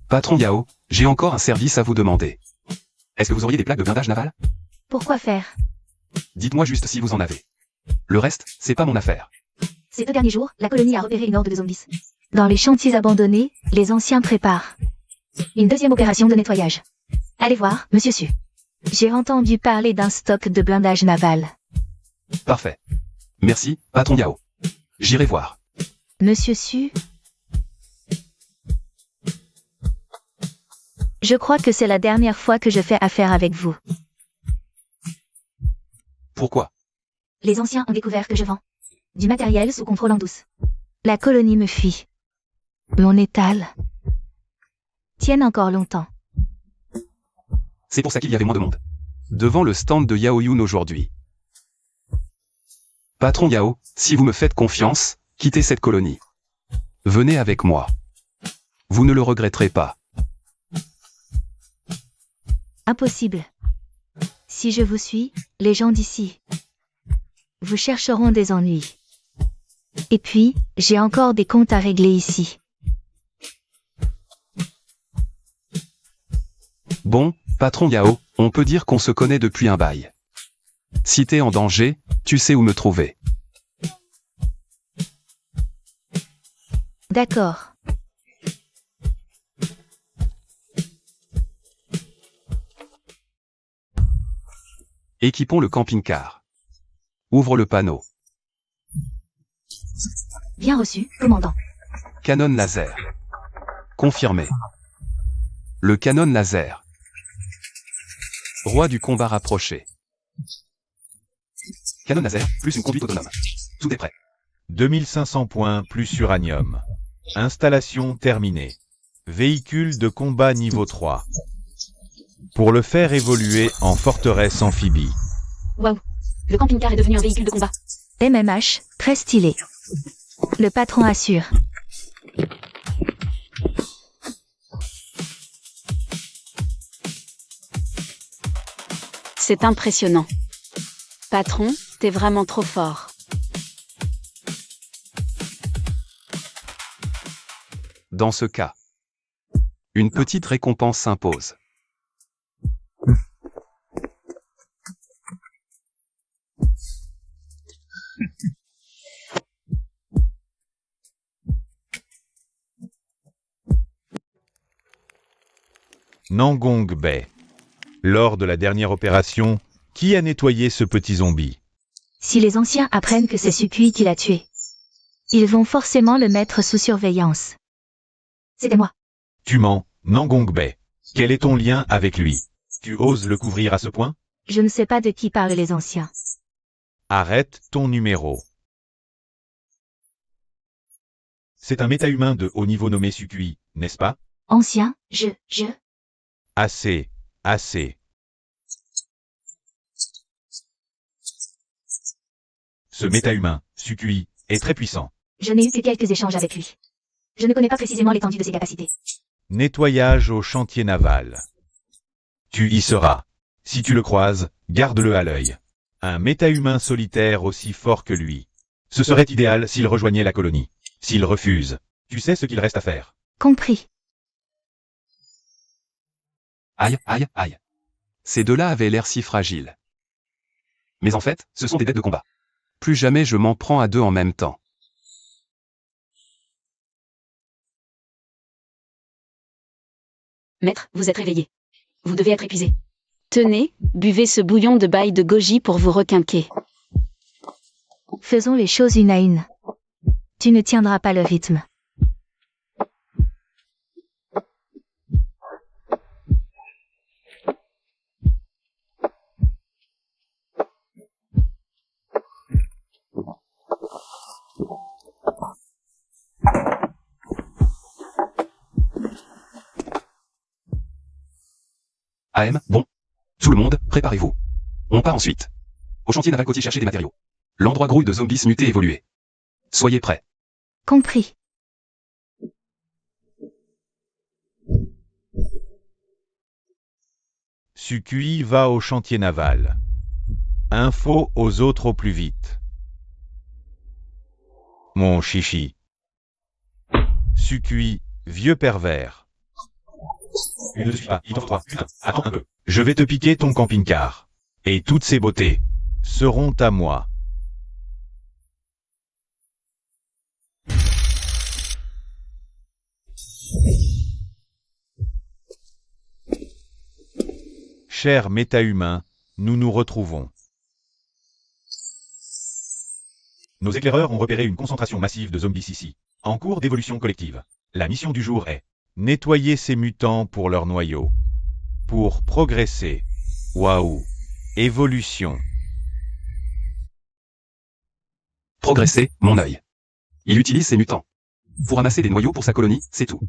Patron Yao, j'ai encore un service à vous demander. Est-ce que vous auriez des plaques de blindage naval? Pourquoi faire? Dites-moi juste si vous en avez. Le reste, c'est pas mon affaire. Ces 2 derniers jours, la colonie a repéré une horde de zombies. Dans les chantiers abandonnés, les anciens préparent une deuxième opération de nettoyage. Allez voir, monsieur Su. J'ai entendu parler d'un stock de blindage naval. Parfait. Merci, patron Yao. J'irai voir. Monsieur Su? Je crois que c'est la dernière fois que je fais affaire avec vous. Pourquoi? Les anciens ont découvert que je vends du matériel sous contrôle en douce. La colonie me fuit. Mon étal tienne encore longtemps. C'est pour ça qu'il y avait moins de monde. Devant le stand de Yao Yun aujourd'hui. Patron Yao, si vous me faites confiance, quittez cette colonie. Venez avec moi. Vous ne le regretterez pas. Impossible. Si je vous suis, les gens d'ici vous chercheront des ennuis. Et puis, j'ai encore des comptes à régler ici. Bon, patron Yao, on peut dire qu'on se connaît depuis un bail. Si t'es en danger, tu sais où me trouver. D'accord. Équipons le camping-car. Ouvre le panneau. Bien reçu, commandant. Canon laser. Confirmé. Le canon laser. Roi du combat rapproché. Canon laser, plus une conduite autonome. Tout est prêt. 2500 points plus uranium. Installation terminée. Véhicule de combat niveau 3. Pour le faire évoluer en forteresse amphibie. Waouh. Le camping-car est devenu un véhicule de combat. MMH, très stylé. Le patron assure. C'est impressionnant. Patron, t'es vraiment trop fort. Dans ce cas, une petite récompense s'impose. Nangong Bay. Lors de la dernière opération, qui a nettoyé ce petit zombie? Si les anciens apprennent que c'est Sukui qui l'a tué, ils vont forcément le mettre sous surveillance. C'était moi. Tu mens, Nangong Bay. Quel est ton lien avec lui? Tu oses le couvrir à ce point? Je ne sais pas de qui parlent les anciens. Arrête ton numéro. C'est un méta-humain de haut niveau nommé Sukui, n'est-ce pas? Ancien, Assez, assez. Ce méta-humain, Sukui, est très puissant. je n'ai eu que quelques échanges avec lui. Je ne connais pas précisément l'étendue de ses capacités. Nettoyage au chantier naval. Tu y seras. Si tu le croises, garde-le à l'œil. Un méta-humain solitaire aussi fort que lui. Ce serait idéal s'il rejoignait la colonie. S'il refuse, tu sais ce qu'il reste à faire. Compris. Aïe, aïe, aïe. Ces deux-là avaient l'air si fragiles. Mais en fait, ce sont des bêtes de combat. Plus jamais je m'en prends à deux en même temps. Maître, vous êtes réveillé. Vous devez être épuisé. Tenez, buvez ce bouillon de bail de goji pour vous requinquer. Faisons les choses une à une. Tu ne tiendras pas le rythme. AM, bon. Tout le monde, préparez-vous. On part ensuite. Au chantier naval côtier chercher des matériaux. L'endroit grouille de zombies mutés évolués. Soyez prêts. Compris. Sukui va au chantier naval. Info aux autres au plus vite. Mon chichi. Sukui, vieux pervers. Il ne suffit pas, il t'en faut trois. Putain, attends un peu. Je vais te piquer ton camping-car. Et toutes ces beautés seront à moi. Chers méta-humains, nous nous retrouvons. Nos éclaireurs ont repéré une concentration massive de zombies ici, en cours d'évolution collective. La mission du jour est nettoyer ces mutants pour leur noyau. Pour progresser. Waouh. Évolution. Progresser, mon œil. Il utilise ses mutants. Pour amasser des noyaux pour sa colonie, c'est tout.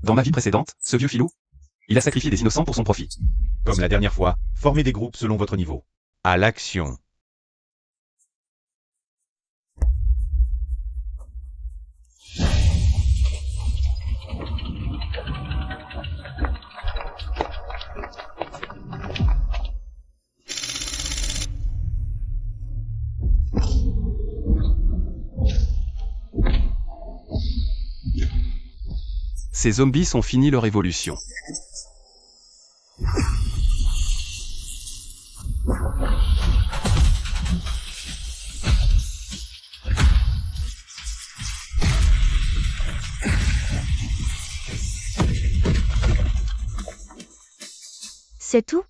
Dans ma vie précédente, ce vieux filou, il a sacrifié des innocents pour son profit. Comme la dernière fois, formez des groupes selon votre niveau. À l'action. Ces zombies ont fini leur évolution. C'est tout?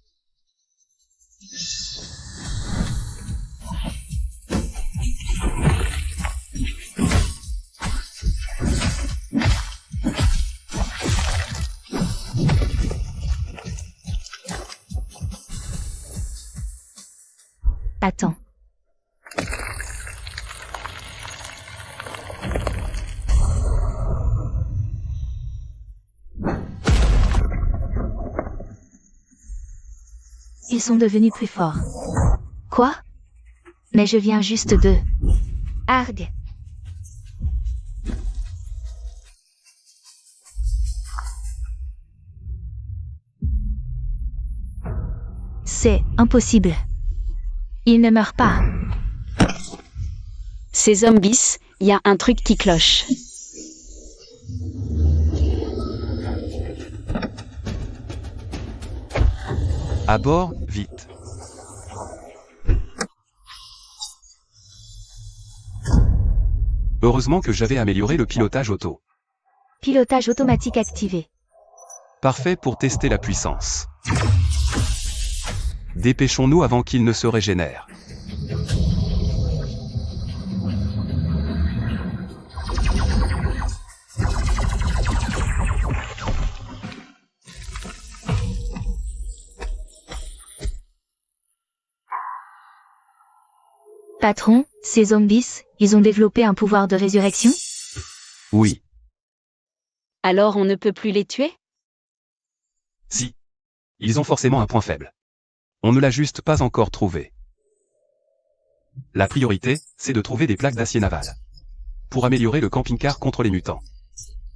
Attends. Ils sont devenus plus forts. Quoi? Mais je viens juste de... Arg. C'est impossible. Ils ne meurent pas. Ces zombies, y a un truc qui cloche. À bord, vite. Heureusement que j'avais amélioré le pilotage auto. Pilotage automatique activé. Parfait pour tester la puissance. Dépêchons-nous avant qu'il ne se régénère. Patron, ces zombies, ils ont développé un pouvoir de résurrection? Oui, Alors on ne peut plus les tuer? si. Ils ont forcément un point faible. On ne l'a juste pas encore trouvé. La priorité, c'est de trouver des plaques d'acier naval. Pour améliorer le camping-car contre les mutants.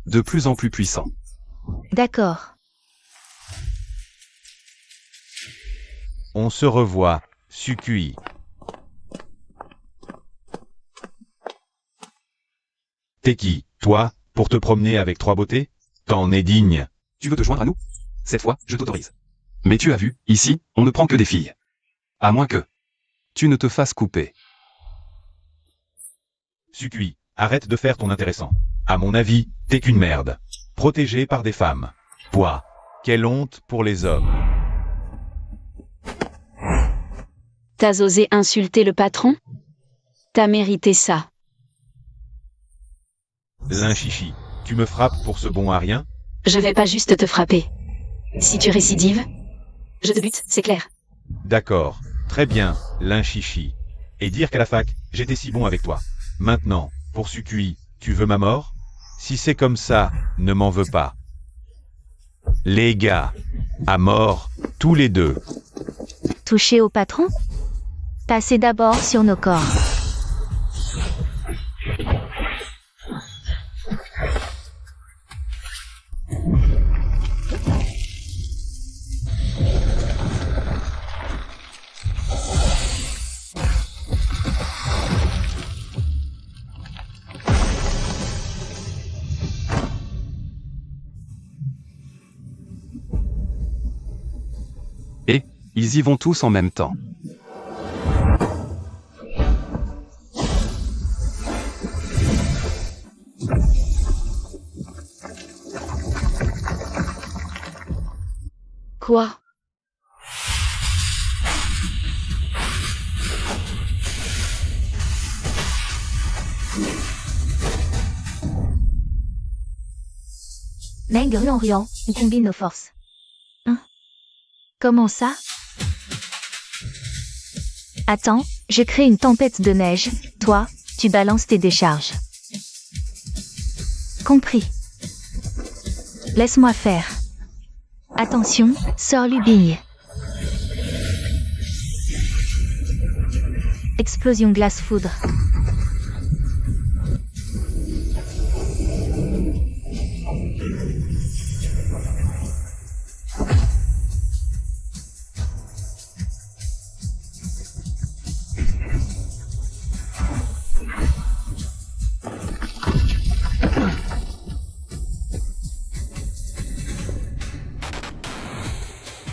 De plus en plus puissant. D'accord. On se revoit, Sukui. T'es qui, toi, pour te promener avec trois beautés? T'en es digne. Tu veux te joindre à nous? Cette fois, je t'autorise. Mais tu as vu, ici, on ne prend que des filles. À moins que tu ne te fasses couper. Sukui, arrête de faire ton intéressant. À mon avis, t'es qu'une merde. Protégé par des femmes. Pouah, quelle honte pour les hommes. T'as osé insulter le patron? T'as mérité ça. Linchichi, tu me frappes pour ce bon à rien? Je vais pas juste te frapper. Si tu récidives, je te bute, c'est clair. D'accord, très bien, Linchichi. Et dire qu'à la fac, j'étais si bon avec toi. Maintenant, pour Sukui, tu veux ma mort? Si c'est comme ça, ne m'en veux pas. Les gars, à mort, tous les deux. Toucher au patron? Passez d'abord sur nos corps. Et, ils y vont tous en même temps. Quoi? Meng Ruan, on combine nos forces. Hein? Comment ça? Attends, je crée une tempête de neige, toi, tu balances tes décharges. Compris. Laisse-moi faire. Attention, sors Lubigne. Explosion glace-foudre.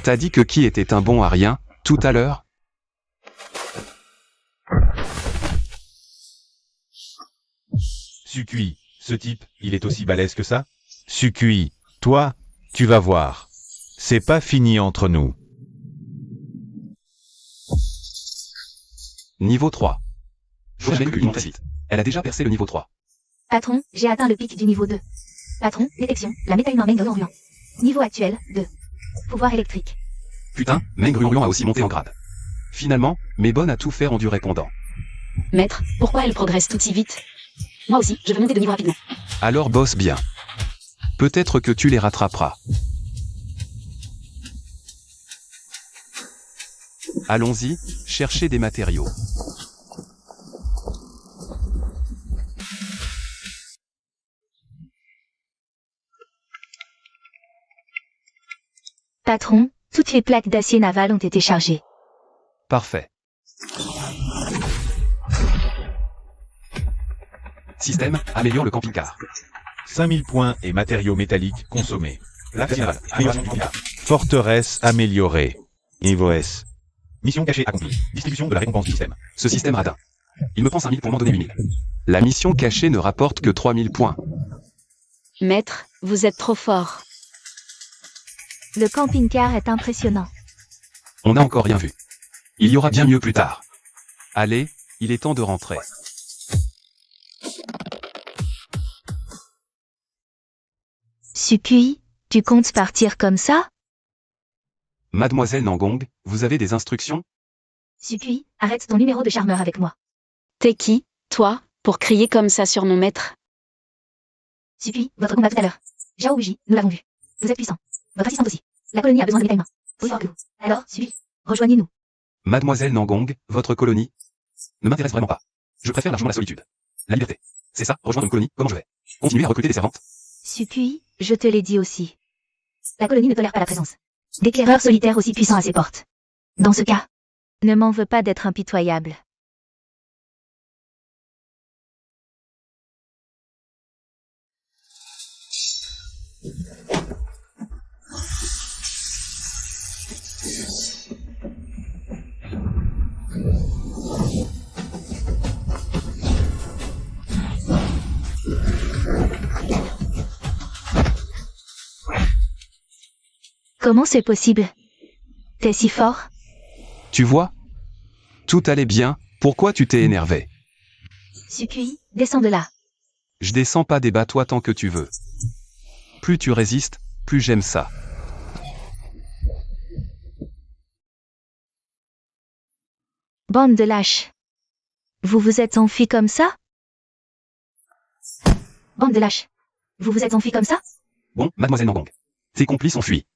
T'as dit que qui était un bon à rien, tout à l'heure? Sukui, ce type, il est aussi balèze que ça? Sukui, toi, tu vas voir. C'est pas fini entre nous. Niveau 3. Je vais une très vite. Elle a déjà percé le niveau 3. Patron, j'ai atteint le pic du niveau 2. Patron, détection, la médaille Meng Ruan. Niveau actuel, 2. Pouvoir électrique. Putain, Meng Ruan a aussi monté en grade. Finalement, Mebon a tout fait rendu répondant. Maître, pourquoi elle progresse tout si vite? Moi aussi, je veux monter de niveau rapidement. Alors bosse bien. Peut-être que tu les rattraperas. Allons-y, chercher des matériaux. Patron, toutes les plaques d'acier naval ont été chargées. Parfait. Système, améliore le camping-car. 5000 points et matériaux métalliques consommés. Forteresse améliorée. Niveau S. Mission cachée accomplie. Distribution de la récompense du système. Ce système radin. Il me prend 5000 pour m'en donner 8000. La mission cachée ne rapporte que 3000 points. Maître, vous êtes trop fort. Le camping-car est impressionnant. On n'a encore rien vu. Il y aura bien mieux plus tard. Allez, il est temps de rentrer. Sukui, tu comptes partir comme ça? Mademoiselle Nangong, vous avez des instructions? Sukui, arrête ton numéro de charmeur avec moi. T'es qui, toi, pour crier comme ça sur mon maître? Sukui, votre combat tout à l'heure. Zhao Wuji, nous l'avons vu. Vous êtes puissant. Votre assistante aussi. La colonie a besoin de méta humains. Plus fort que vous. Alors, Sukui, rejoignez-nous. Mademoiselle Nangong, votre colonie ne m'intéresse vraiment pas. Je préfère largement la solitude. La liberté. C'est ça, rejoindre une colonie, comment je vais? Continuer à recruter des servantes? Sukui, je te l'ai dit aussi. La colonie ne tolère pas la présence d'éclaireurs solitaires aussi puissants à ses portes. Dans ce cas, ne m'en veux pas d'être impitoyable. Comment c'est possible? T'es si fort? Tu vois? Tout allait bien, pourquoi tu t'es énervé? Sukui, descends de là. Je descends pas, débat-toi tant que tu veux. Plus tu résistes, plus j'aime ça. Bande de lâches. Vous vous êtes enfuis comme ça? Bande de lâches. Vous vous êtes enfuis comme ça? Bon, mademoiselle Nangong. Tes complices ont fui.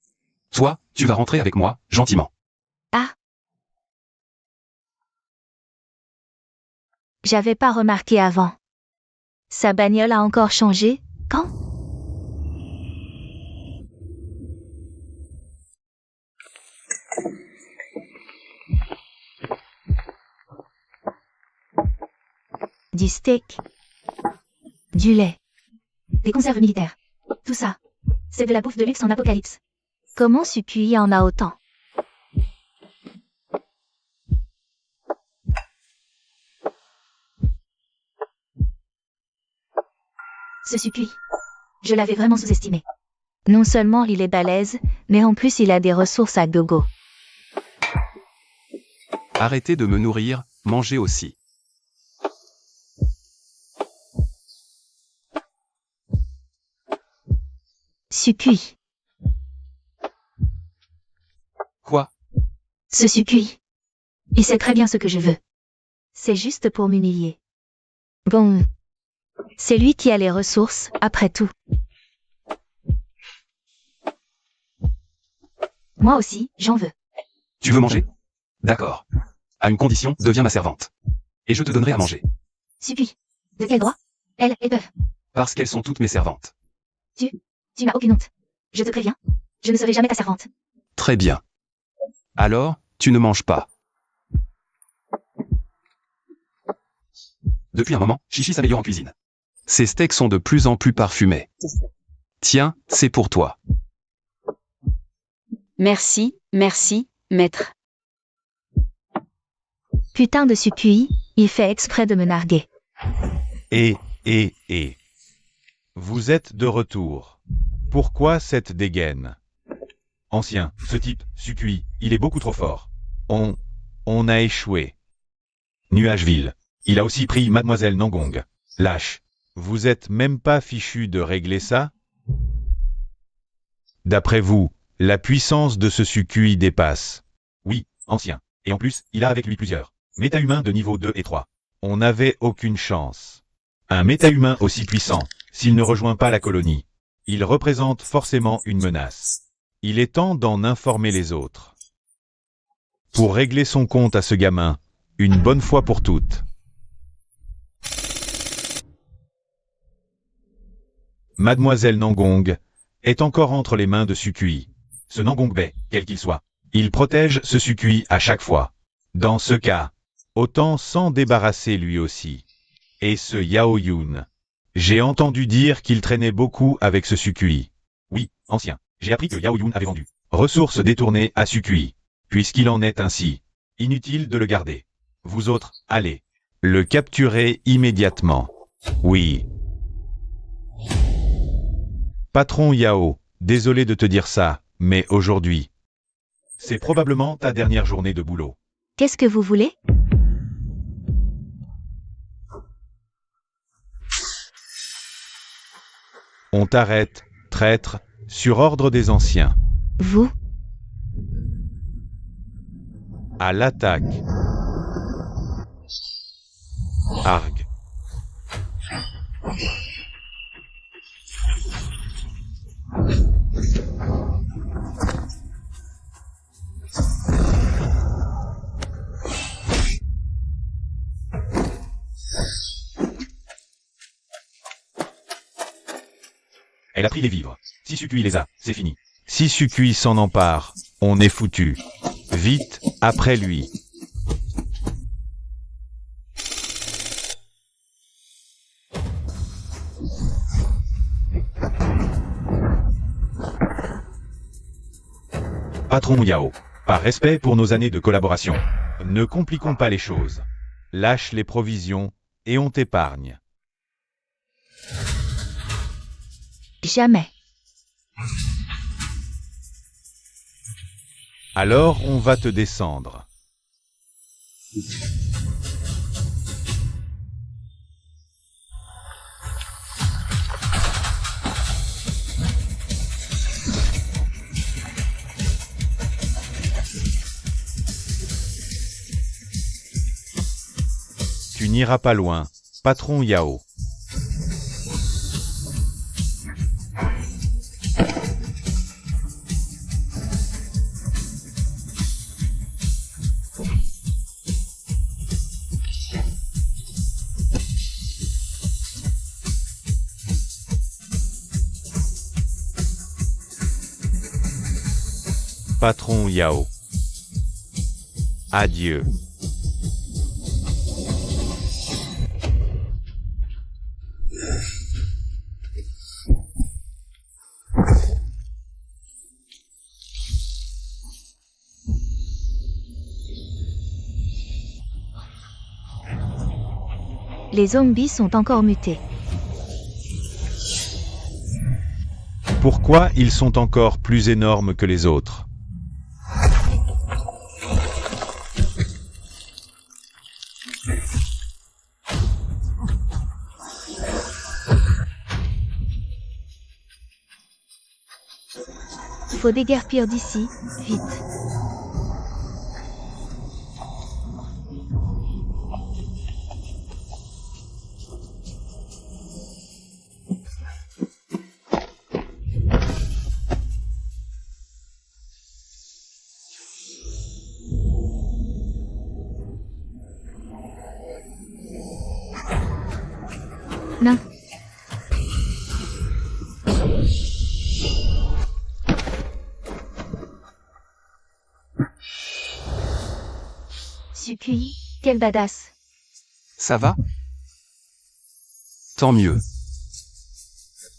Toi, tu vas rentrer avec moi, gentiment. Ah. J'avais pas remarqué avant. Sa bagnole a encore changé, quand? Du steak. Du lait. Des conserves militaires. Tout ça. C'est de la bouffe de luxe en apocalypse. Comment Sukui en a autant? Ce Sukui. Je l'avais vraiment sous-estimé. Non seulement il est balèze, mais en plus il a des ressources à gogo. Arrêtez de me nourrir, mangez aussi. Sukui. Quoi? Ce Sukui. Il sait très bien ce que je veux. C'est juste pour m'humilier. Bon. C'est lui qui a les ressources, après tout. Moi aussi, j'en veux. Tu veux manger? D'accord. À une condition, deviens ma servante. Et je te donnerai à manger. Sukui. De quel droit? Elles peuvent. Parce qu'elles sont toutes mes servantes. Tu n'as aucune honte. Je te préviens. Je ne serai jamais ta servante. Très bien. Alors, tu ne manges pas. Depuis un moment, Chichi s'améliore en cuisine. Ses steaks sont de plus en plus parfumés. Tiens, c'est pour toi. Merci, merci, maître. Putain de Sukui, il fait exprès de me narguer. Et. Vous êtes de retour. Pourquoi cette dégaine? Ancien, ce type, Sukui, il est beaucoup trop fort. On a échoué. Nuageville. Il a aussi pris Mademoiselle Nangong. Lâche. Vous êtes même pas fichu de régler ça? D'après vous, la puissance de ce Sukui dépasse. Oui, ancien. Et en plus, il a avec lui plusieurs méta-humains de niveau 2 et 3. On n'avait aucune chance. Un méta-humain aussi puissant, s'il ne rejoint pas la colonie, il représente forcément une menace. Il est temps d'en informer les autres. Pour régler son compte à ce gamin, une bonne fois pour toutes. Mademoiselle Nangong est encore entre les mains de Sukui. Ce Nangong-Bei, quel qu'il soit, il protège ce Sukui à chaque fois. Dans ce cas, autant s'en débarrasser lui aussi. Et ce Yao Yun. J'ai entendu dire qu'il traînait beaucoup avec ce Sukui. Oui, ancien. J'ai appris que Yao Yun avait vendu ressources détournées à Sukui. Puisqu'il en est ainsi, inutile de le garder. Vous autres, allez. Le capturer immédiatement. Oui. Patron Yao, désolé de te dire ça, mais aujourd'hui, c'est probablement ta dernière journée de boulot. Qu'est-ce que vous voulez? On t'arrête, traître, sur ordre des anciens. Vous? À l'attaque. Arg. Elle a pris les vivres. Sisukui les a, c'est fini. Sisukui s'en empare, on est foutu. Vite, après lui. Patron Yao, par respect pour nos années de collaboration, ne compliquons pas les choses. Lâche les provisions et on t'épargne. Jamais. Alors on va te descendre. Tu n'iras pas loin, patron Yao. Patron Yao. Adieu. Les zombies sont encore mutés. Pourquoi ils sont encore plus énormes que les autres? Faut déguerpir d'ici, vite. Non. Sukui, quel badass. Ça va? Tant mieux.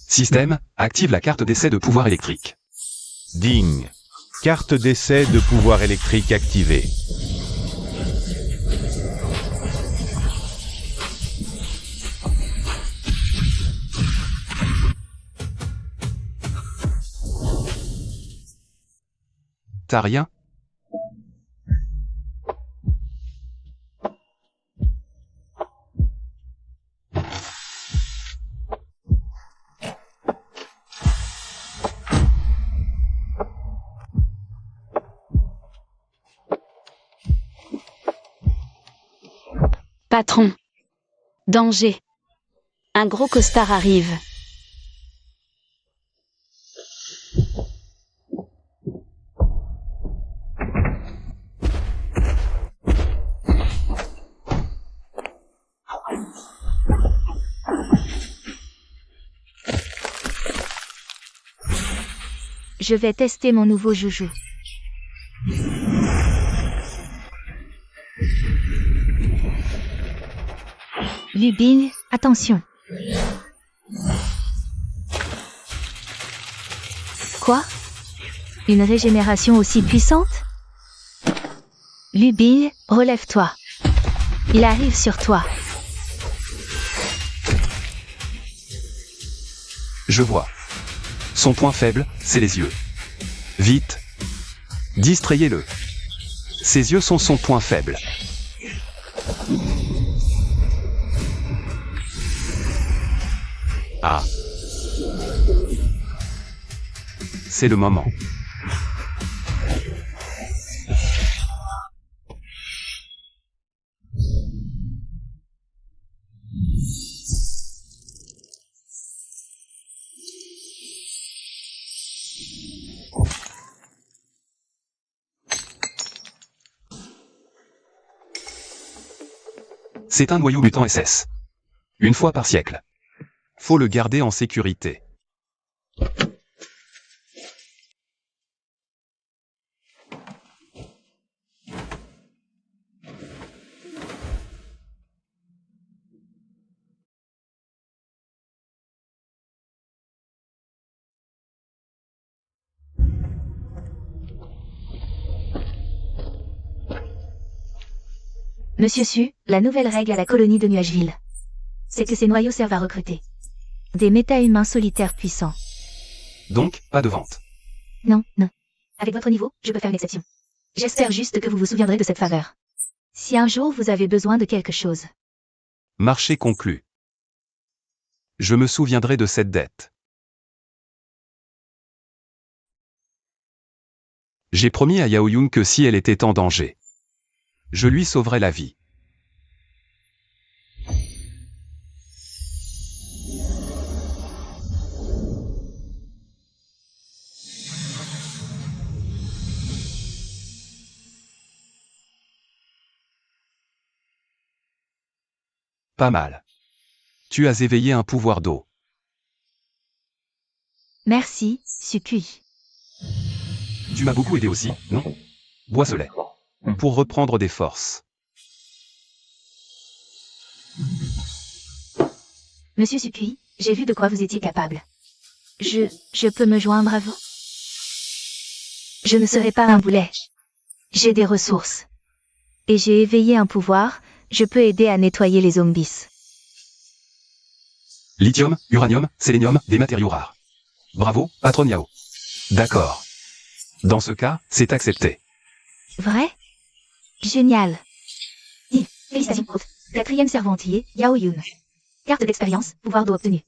Système, active la carte d'essai de pouvoir électrique. Ding. Carte d'essai de pouvoir électrique activée. T'as rien? Patron. Danger. Un gros costard arrive. Je vais tester mon nouveau joujou. Lubin, attention. Quoi? Une régénération aussi puissante? Lubille, relève-toi. Il arrive sur toi. Je vois. Son point faible, c'est les yeux. Vite. Distrayez-le. Ses yeux sont son point faible. Ah. C'est le moment. C'est un noyau mutant SS. Une fois par siècle. Faut le garder en sécurité. Monsieur Su, la nouvelle règle à la colonie de Nuageville. C'est que ces noyaux servent à recruter des méta-humains solitaires puissants. Donc, pas de vente. Non, non. Avec votre niveau, je peux faire une exception. J'espère juste que vous vous souviendrez de cette faveur. Si un jour vous avez besoin de quelque chose. Marché conclu. Je me souviendrai de cette dette. J'ai promis à Yao Yun que si elle était en danger, je lui sauverai la vie. Pas mal. Tu as éveillé un pouvoir d'eau. Merci, Sukui. Tu m'as beaucoup aidé aussi, non? Bois ce lait. Pour reprendre des forces. Monsieur Sukui, j'ai vu de quoi vous étiez capable. Je peux me joindre à vous? Je ne serai pas un boulet. J'ai des ressources. Et j'ai éveillé un pouvoir, je peux aider à nettoyer les zombies. Lithium, uranium, sélénium, des matériaux rares. Bravo, patron Yao. D'accord. Dans ce cas, c'est accepté. Vrai? Génial. Félicitations. 4e servantier, Yao Yun. Carte d'expérience, pouvoir d'eau obtenu.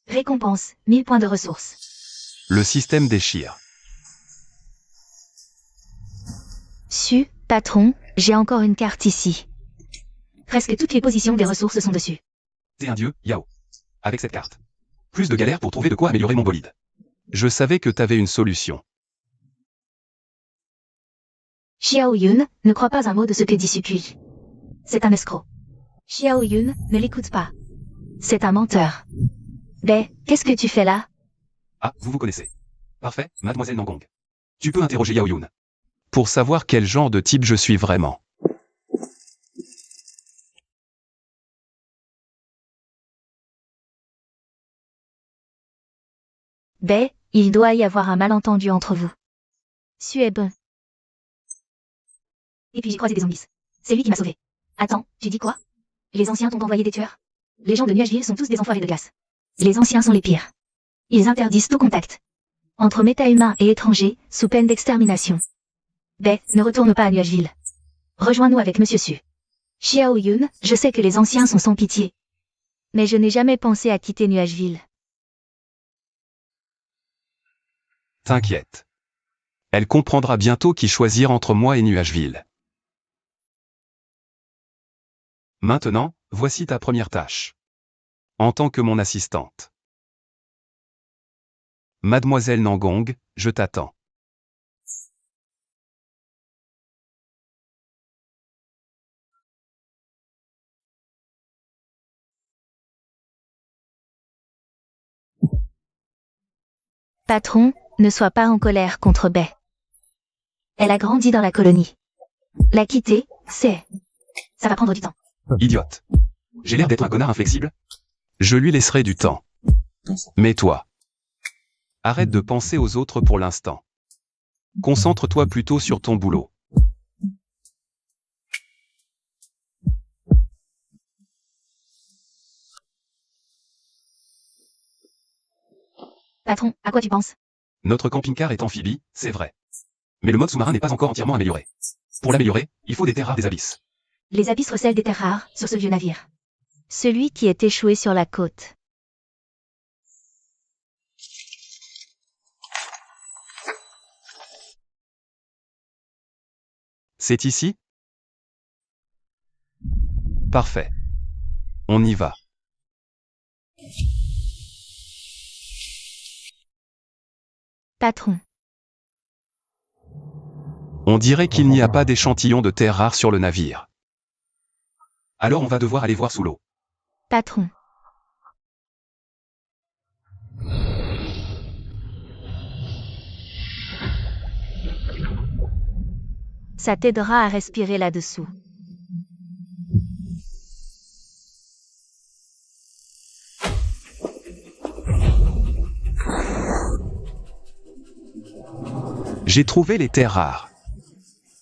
Récompense, 1000 points de ressources. Le système déchire. Su, patron, j'ai encore une carte ici. Presque toutes les positions des ressources sont dessus. T'es un dieu, Yao. Avec cette carte. Plus de galères pour trouver de quoi améliorer mon bolide. Je savais que t'avais une solution. Xiao Yun ne croit pas un mot de ce que dit Sukui. C'est un escroc. Xiao Yun ne l'écoute pas. C'est un menteur. Qu'est-ce que tu fais là? Ah, vous connaissez. Parfait, mademoiselle Nangong. Tu peux interroger Yao Yun. Pour savoir quel genre de type je suis vraiment. Il doit y avoir un malentendu entre vous. Su est bon. Et puis j'ai croisé des zombies. C'est lui qui m'a sauvé. Attends, tu dis quoi? Les anciens t'ont envoyé des tueurs? Les gens de Nuageville sont tous des enfoirés de glace. Les anciens sont les pires. Ils interdisent tout contact. Entre méta-humains et étrangers, sous peine d'extermination. Ne retourne pas à Nuageville. Rejoins-nous avec Monsieur Su. Xiao Yun, je sais que les anciens sont sans pitié. Mais je n'ai jamais pensé à quitter Nuageville. T'inquiète. Elle comprendra bientôt qui choisir entre moi et Nuageville. Maintenant, voici ta première tâche. En tant que mon assistante. Mademoiselle Nangong, je t'attends. Patron, ne sois pas en colère contre Bai. Elle a grandi dans la colonie. La quitter, ça va prendre du temps. Idiote. J'ai l'air d'être un connard inflexible? Je lui laisserai du temps. Mais toi, arrête de penser aux autres pour l'instant. Concentre-toi plutôt sur ton boulot. Patron, à quoi tu penses? Notre camping-car est amphibie, c'est vrai. Mais le mode sous-marin n'est pas encore entièrement amélioré. Pour l'améliorer, il faut des terres rares des abysses. Les abysses recèlent des terres rares sur ce vieux navire. Celui qui est échoué sur la côte. C'est ici? Parfait. On y va. Patron. On dirait qu'il n'y a pas d'échantillon de terres rares sur le navire. Alors on va devoir aller voir sous l'eau. Patron. Ça t'aidera à respirer là-dessous. J'ai trouvé les terres rares.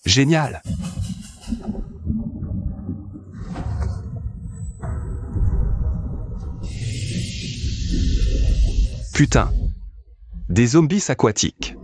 Génial. Putain. Des zombies aquatiques.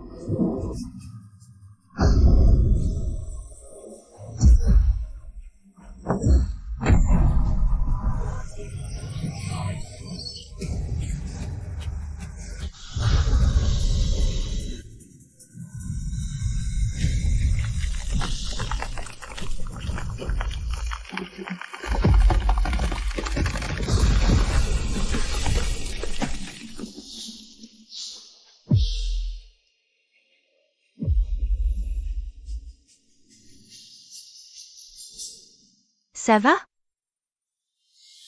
Ça va?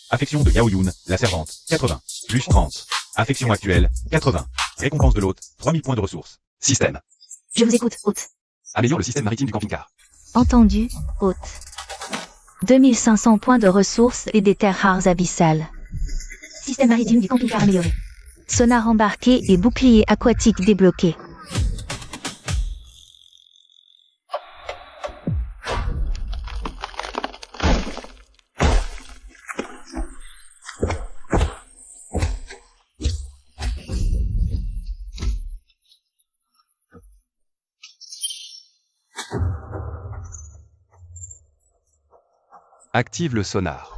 Affection de Yao Yun, la servante, 80. Plus 30. Affection actuelle, 80. Récompense de l'hôte, 3000 points de ressources. Système. Je vous écoute, hôte. Améliore le système maritime du camping-car. Entendu, hôte. 2500 points de ressources et des terres rares abyssales. Système maritime du camping-car amélioré. Sonar embarqué et bouclier aquatique débloqué. Active le sonar.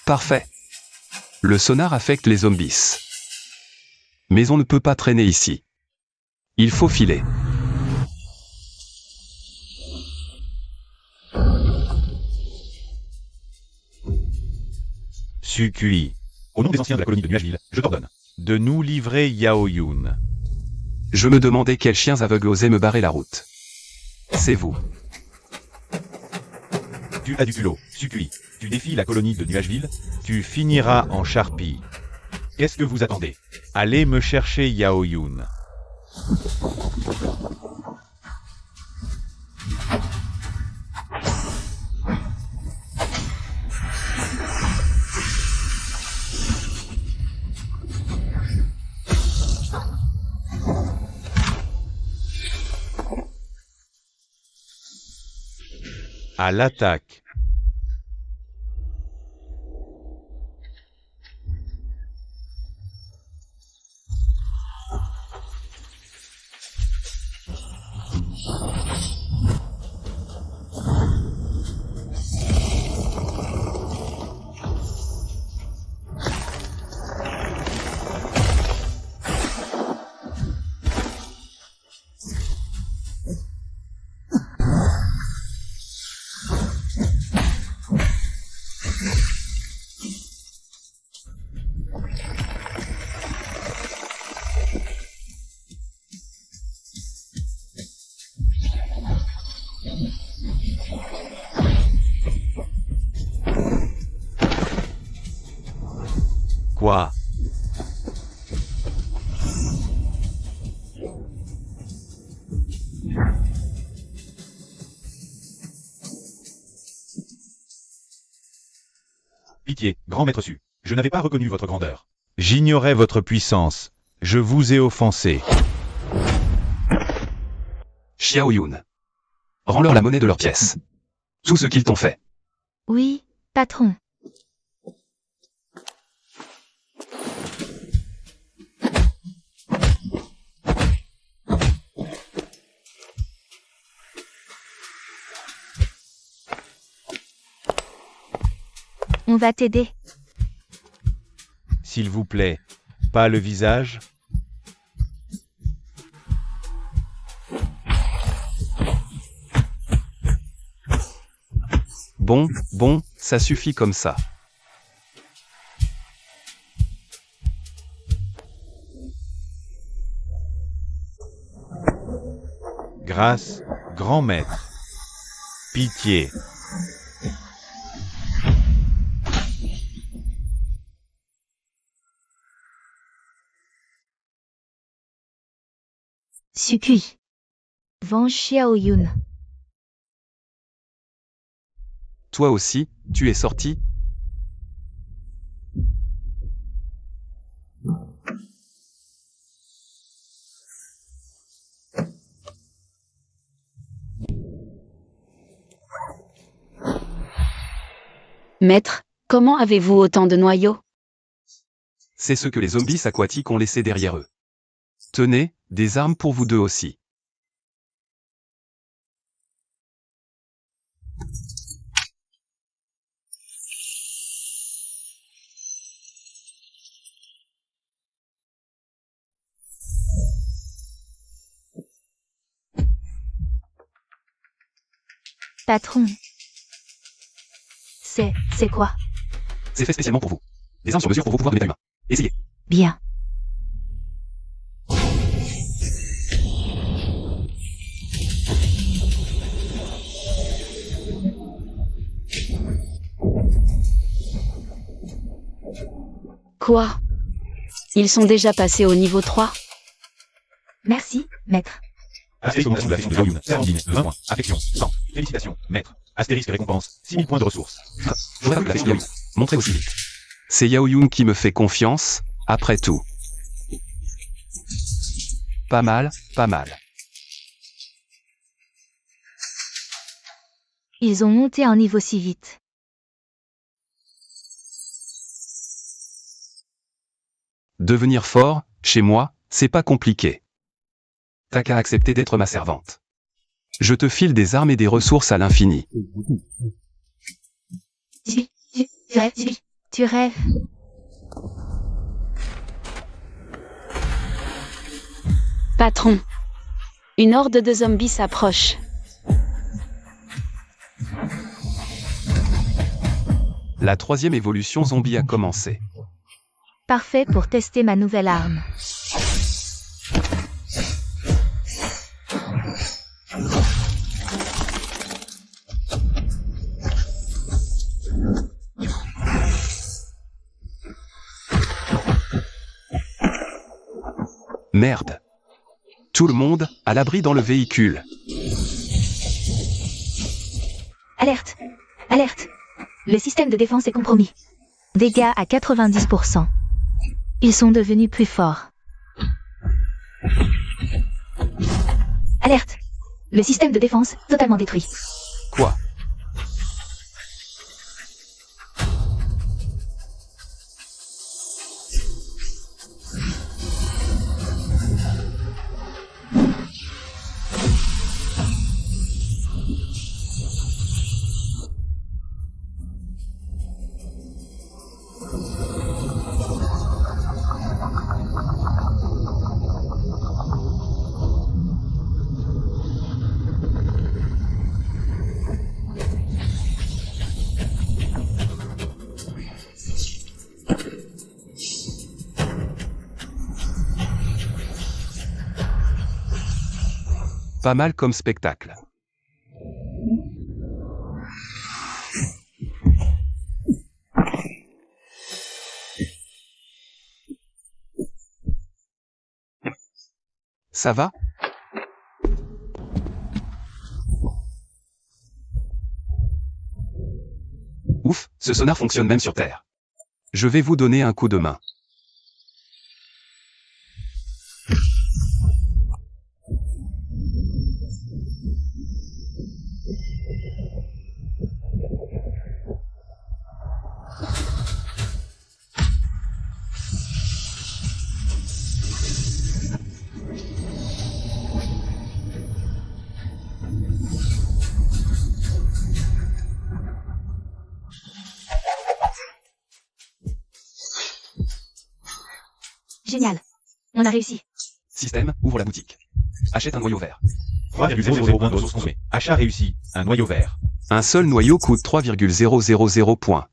Parfait. Le sonar affecte les zombies. Mais on ne peut pas traîner ici. Il faut filer. Sukui. Au nom des anciens de la colonie de Nuageville, je t'ordonne de nous livrer Yao Yun. Je me demandais quels chiens aveugles osaient me barrer la route. C'est vous. Tu as du culot, Sukui. Tu défies la colonie de Nuageville, tu finiras en charpie. Qu'est-ce que vous attendez? Allez me chercher Yao Yun. À l'attaque. Quoi? Pitié, grand maître Su. Je n'avais pas reconnu votre grandeur. J'ignorais votre puissance. Je vous ai offensé. Xiao Yun. Rends-leur la monnaie de leurs pièces. Tout ce qu'ils t'ont fait. Oui, patron. On va t'aider. S'il vous plaît, pas le visage. Bon, ça suffit comme ça. Grâce, grand maître. Pitié. Sukui. Venge Xiao Yun. Toi aussi, tu es sorti? Maître, comment avez-vous autant de noyaux? C'est ce que les zombies aquatiques ont laissé derrière eux. Tenez, des armes pour vous deux aussi. Patron. C'est quoi? C'est fait spécialement pour vous. Des armes sur mesure pour vos pouvoirs de méta humain. Essayez. Bien. Quoi? Ils sont déjà passés au niveau 3? Merci, maître. Astérisque augmentation de la fiche de Xiao Yun. Servandine, 20 points. Affection, 100. Félicitations, maître. Astérisque récompense, 6000 points de ressources. Je voudrais que la fiche Yao Yun. Montrez aussi vite. C'est Yao Yun qui me fait confiance, après tout. Pas mal, pas mal. Ils ont monté un niveau si vite. Devenir fort, chez moi, c'est pas compliqué. T'as qu'à accepter d'être ma servante. Je te file des armes et des ressources à l'infini. Tu rêves. Patron. Une horde de zombies s'approche. La troisième évolution zombie a commencé. Parfait pour tester ma nouvelle arme. Merde. Tout le monde, à l'abri dans le véhicule. Alerte. Alerte. Le système de défense est compromis. Dégâts à 90%. Ils sont devenus plus forts. Alerte. Le système de défense totalement détruit. Quoi? Pas mal comme spectacle. Ça va? Ouf, ce sonar fonctionne même sur Terre. Je vais vous donner un coup de main. Génial. On a réussi. Système, ouvre la boutique. Achète un noyau vert. 3,000 points de ressources consommées. Achat réussi. Un noyau vert. Un seul noyau coûte 3,000 points.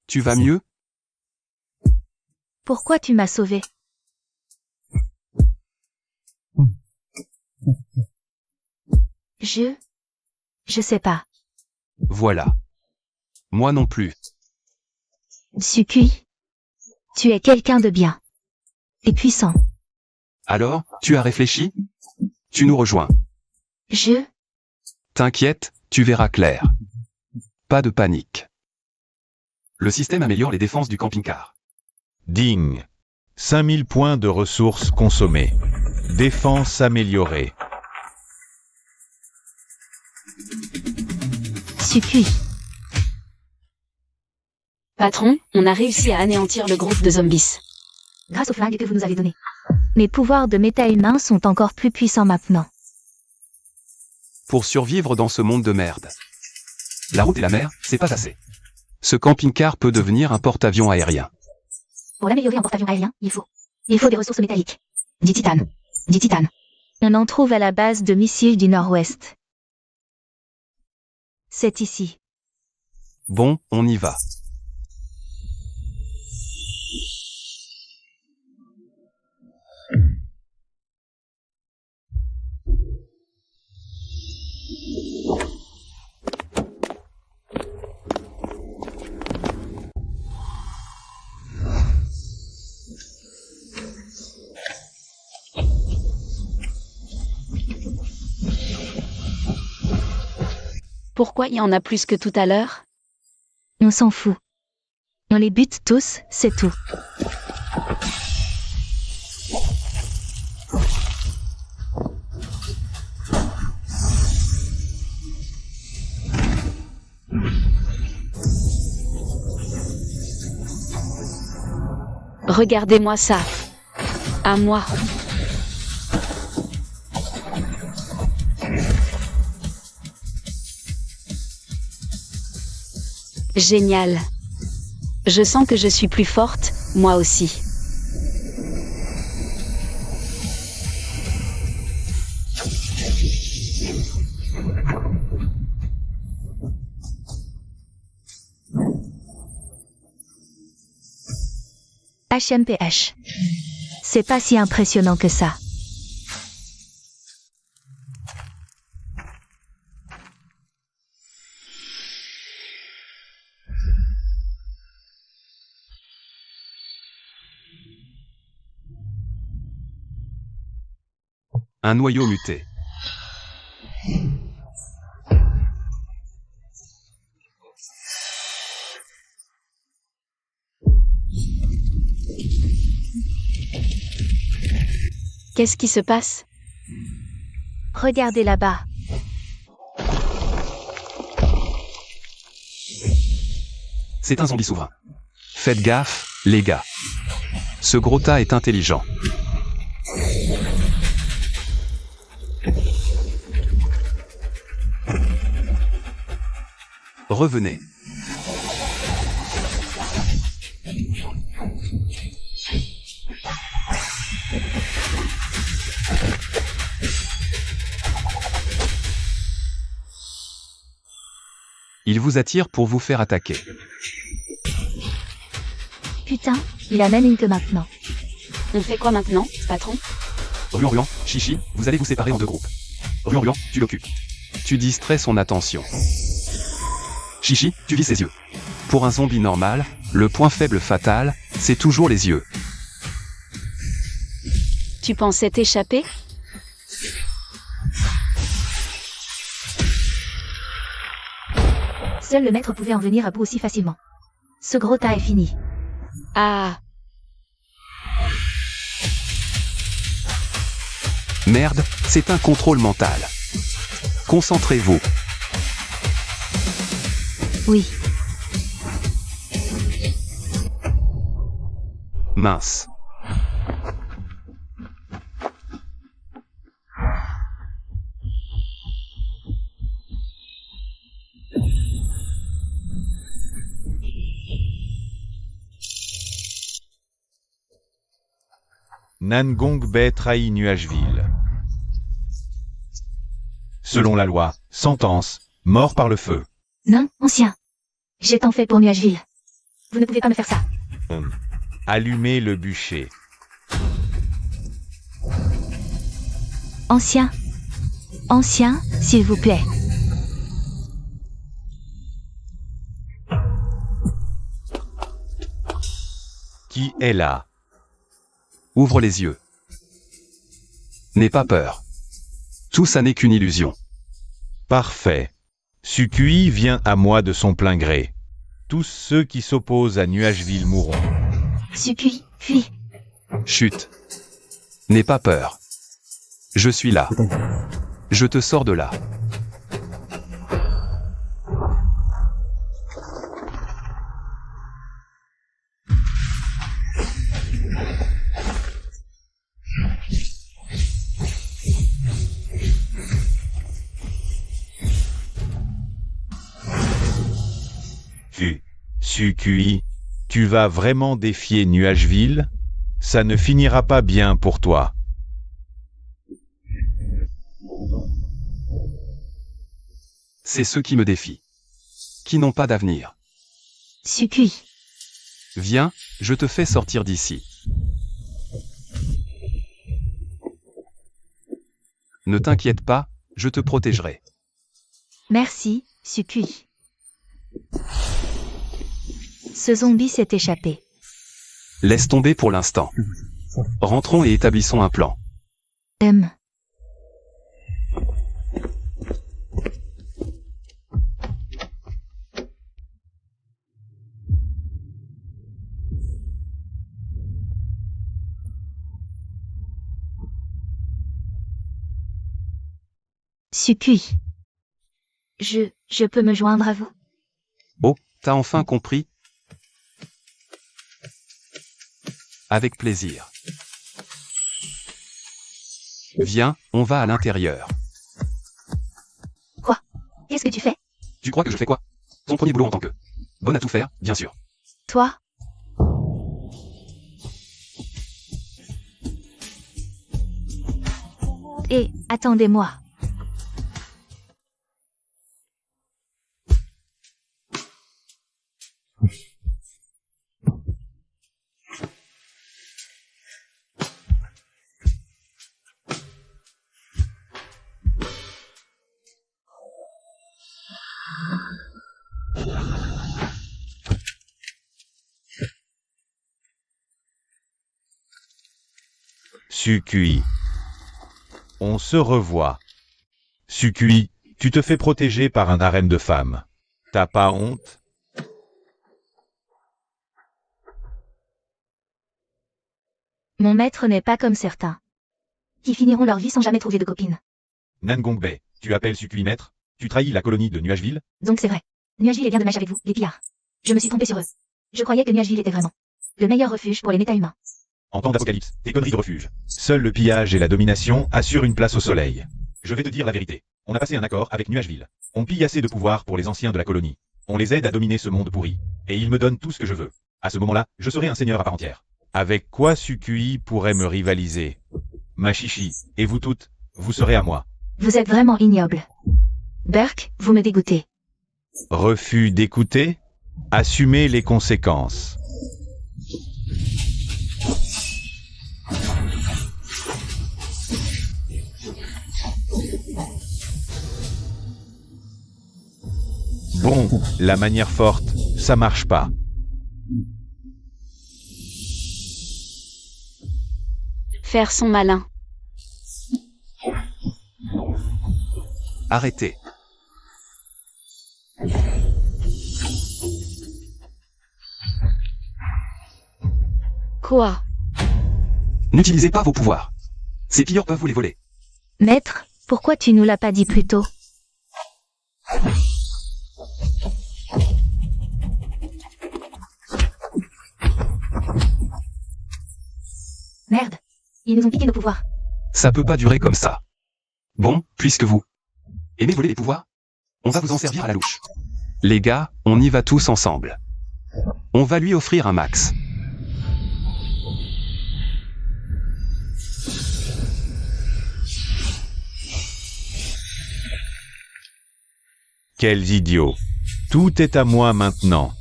Tu vas mieux? Pourquoi tu m'as sauvé? Je sais pas. Voilà. Moi non plus. Tsukui. Tu es quelqu'un de bien. Et puissant. Alors, tu as réfléchi? Tu nous rejoins. T'inquiète, tu verras clair. Pas de panique. Le système améliore les défenses du camping-car. Ding. 5000 points de ressources consommées. Défense améliorée. Tsukui. Patron, on a réussi à anéantir le groupe de zombies. Grâce au flingue que vous nous avez donné. Mes pouvoirs de méta-humain sont encore plus puissants maintenant. Pour survivre dans ce monde de merde. La route et la mer, c'est pas assez. Ce camping-car peut devenir un porte-avions aérien. Pour l'améliorer en porte-avions aérien, il faut des ressources métalliques. Du titane. On en trouve à la base de missiles du Nord-Ouest. C'est ici. Bon, on y va. Pourquoi il y en a plus que tout à l'heure? On s'en fout. On les bute tous, c'est tout. Regardez-moi ça. À moi. Génial. Je sens que je suis plus forte, moi aussi. HMPH. C'est pas si impressionnant que ça. Un noyau muté. Qu'est-ce qui se passe? Regardez là-bas. C'est un zombie souverain. Faites gaffe, les gars. Ce gros tas est intelligent. Revenez. Il vous attire pour vous faire attaquer. Putain, il a même une queue maintenant. On fait quoi maintenant, patron? Ruan, Chichi, vous allez vous séparer en deux groupes. Ruan, tu l'occupes. Tu distrais son attention. Chichi, tu vis ses yeux. Pour un zombie normal, le point faible fatal, c'est toujours les yeux. Tu pensais t'échapper? Seul le maître pouvait en venir à bout aussi facilement. Ce gros tas est fini. Ah, Merde, c'est un contrôle mental. Concentrez-vous. Oui. Mince. Nangong Bay trahit Nuageville. Selon la loi, sentence, mort par le feu. Non, ancien. J'ai tant fait pour Nuageville. Vous ne pouvez pas me faire ça. Allumez le bûcher. Ancien. Ancien, s'il vous plaît. Qui est là? Ouvre les yeux. N'aie pas peur. Tout ça n'est qu'une illusion. Parfait. Sukui vient à moi de son plein gré. Tous ceux qui s'opposent à Nuageville mourront. Sukui, fuis. Chut. N'aie pas peur. Je suis là. Je te sors de là. Sukui, tu vas vraiment défier Nuageville? Ça ne finira pas bien pour toi. C'est ceux qui me défient. Qui n'ont pas d'avenir. Sukui. Viens, je te fais sortir d'ici. Ne t'inquiète pas, je te protégerai. Merci, Sukui. Ce zombie s'est échappé. Laisse tomber pour l'instant. Rentrons et établissons un plan. Sukui. Je peux me joindre à vous? Oh, t'as enfin compris? Avec plaisir. Viens, on va à l'intérieur. Quoi? Qu'est-ce que tu fais? Tu crois que je fais quoi? Ton premier boulot en tant que... Bonne à tout faire, bien sûr. Toi? Et, attendez-moi. Sukui. On se revoit. Sukui, tu te fais protéger par un harem de femmes. T'as pas honte? Mon maître n'est pas comme certains, qui finiront leur vie sans jamais trouver de copine. Nangong Bay, tu appelles Sukui maître? Tu trahis la colonie de Nuageville? Donc c'est vrai. Nuageville est bien de mèche avec vous, les pillards. Je me suis trompé sur eux. Je croyais que Nuageville était vraiment le meilleur refuge pour les méta-humains. En temps d'apocalypse, tes conneries de refuge. Seul le pillage et la domination assurent une place au soleil. Je vais te dire la vérité. On a passé un accord avec Nuageville. On pille assez de pouvoir pour les anciens de la colonie. On les aide à dominer ce monde pourri. Et ils me donnent tout ce que je veux. À ce moment-là, je serai un seigneur à part entière. Avec quoi Sukui pourrait me rivaliser? Ma chichi, et vous toutes, vous serez à moi. Vous êtes vraiment ignoble. Burke, vous me dégoûtez. Refus d'écouter? Assumez les conséquences. Bon, la manière forte, ça marche pas. faire son malin. Arrêtez. Quoi? N'utilisez pas vos pouvoirs. Ces pilleurs peuvent vous les voler. Maître, pourquoi tu nous l'as pas dit plus tôt? Merde. Ils nous ont piqué nos pouvoirs. Ça peut pas durer comme ça. Bon, puisque vous aimez voler les pouvoirs, on va vous en servir à la louche. Les gars, on y va tous ensemble. On va lui offrir un max. Quels idiots. Tout est à moi maintenant.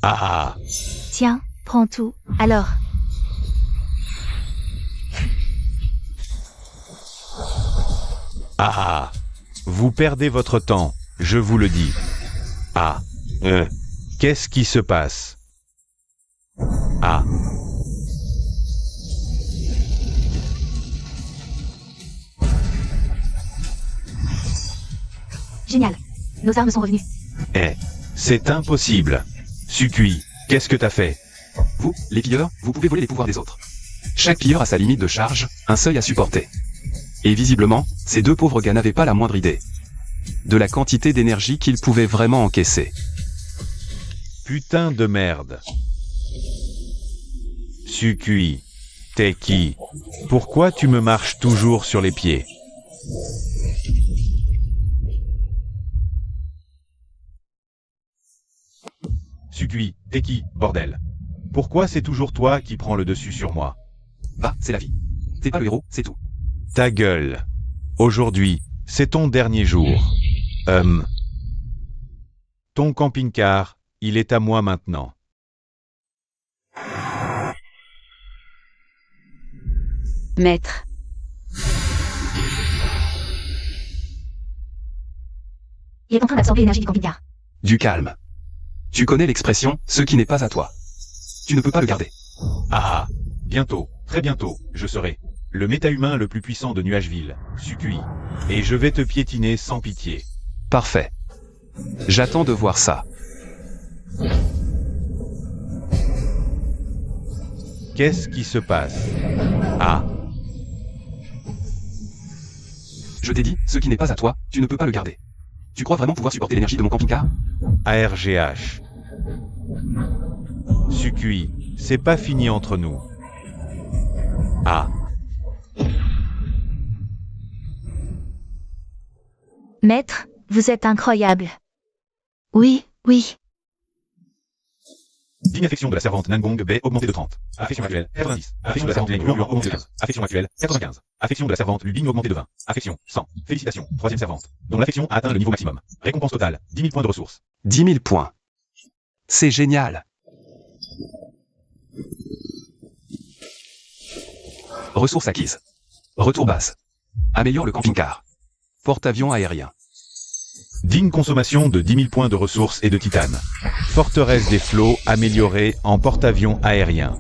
Ah ah. Tiens, prends tout. Alors. Ah ah. Vous perdez votre temps, je vous le dis. Ah. Qu'est-ce qui se passe? Ah. Génial. Nos armes sont revenues. C'est impossible. Sukui, qu'est-ce que t'as fait? Vous, les pilleurs, vous pouvez voler les pouvoirs des autres. Chaque pilleur a sa limite de charge, un seuil à supporter. Et visiblement, ces deux pauvres gars n'avaient pas la moindre idée de la quantité d'énergie qu'ils pouvaient vraiment encaisser. Putain de merde. Sukui, t'es qui? Pourquoi tu me marches toujours sur les pieds? Sukui, t'es qui, bordel? Pourquoi c'est toujours toi qui prends le dessus sur moi? Bah, c'est la vie. T'es pas le héros, c'est tout. Ta gueule. Aujourd'hui, c'est ton dernier jour. Ton camping-car, il est à moi maintenant. Maître. Il est en train d'absorber l'énergie du camping-car. Du calme. Tu connais l'expression « ce qui n'est pas à toi ». Tu ne peux pas le garder. Ah, bientôt, très bientôt, je serai le méta-humain le plus puissant de Nuageville, Sukui. Et je vais te piétiner sans pitié. Parfait. J'attends de voir ça. Qu'est-ce qui se passe? Ah, Je t'ai dit, ce qui n'est pas à toi, tu ne peux pas le garder. Tu crois vraiment pouvoir supporter l'énergie de mon camping-car? ARGH. Sukui, c'est pas fini entre nous. Ah, Maître, vous êtes incroyable. Oui, oui. digne affection de la servante Nangong Bay augmentée de 30. Affection actuelle, 90. Affection de la servante Leng Luan augmentée de 15. Affection actuelle, 95. Affection de la servante Lubing augmentée de 20. Affection, 100. Félicitations, troisième servante, dont l'affection a atteint le niveau maximum. Récompense totale, 10 000 points de ressources. 10 000 points. C'est génial. Ressources acquises. Retour base. Améliore le camping-car. Porte-avions aérien. Digne consommation de 10 000 points de ressources et de titane. Forteresse des flots améliorée en porte-avions aérien.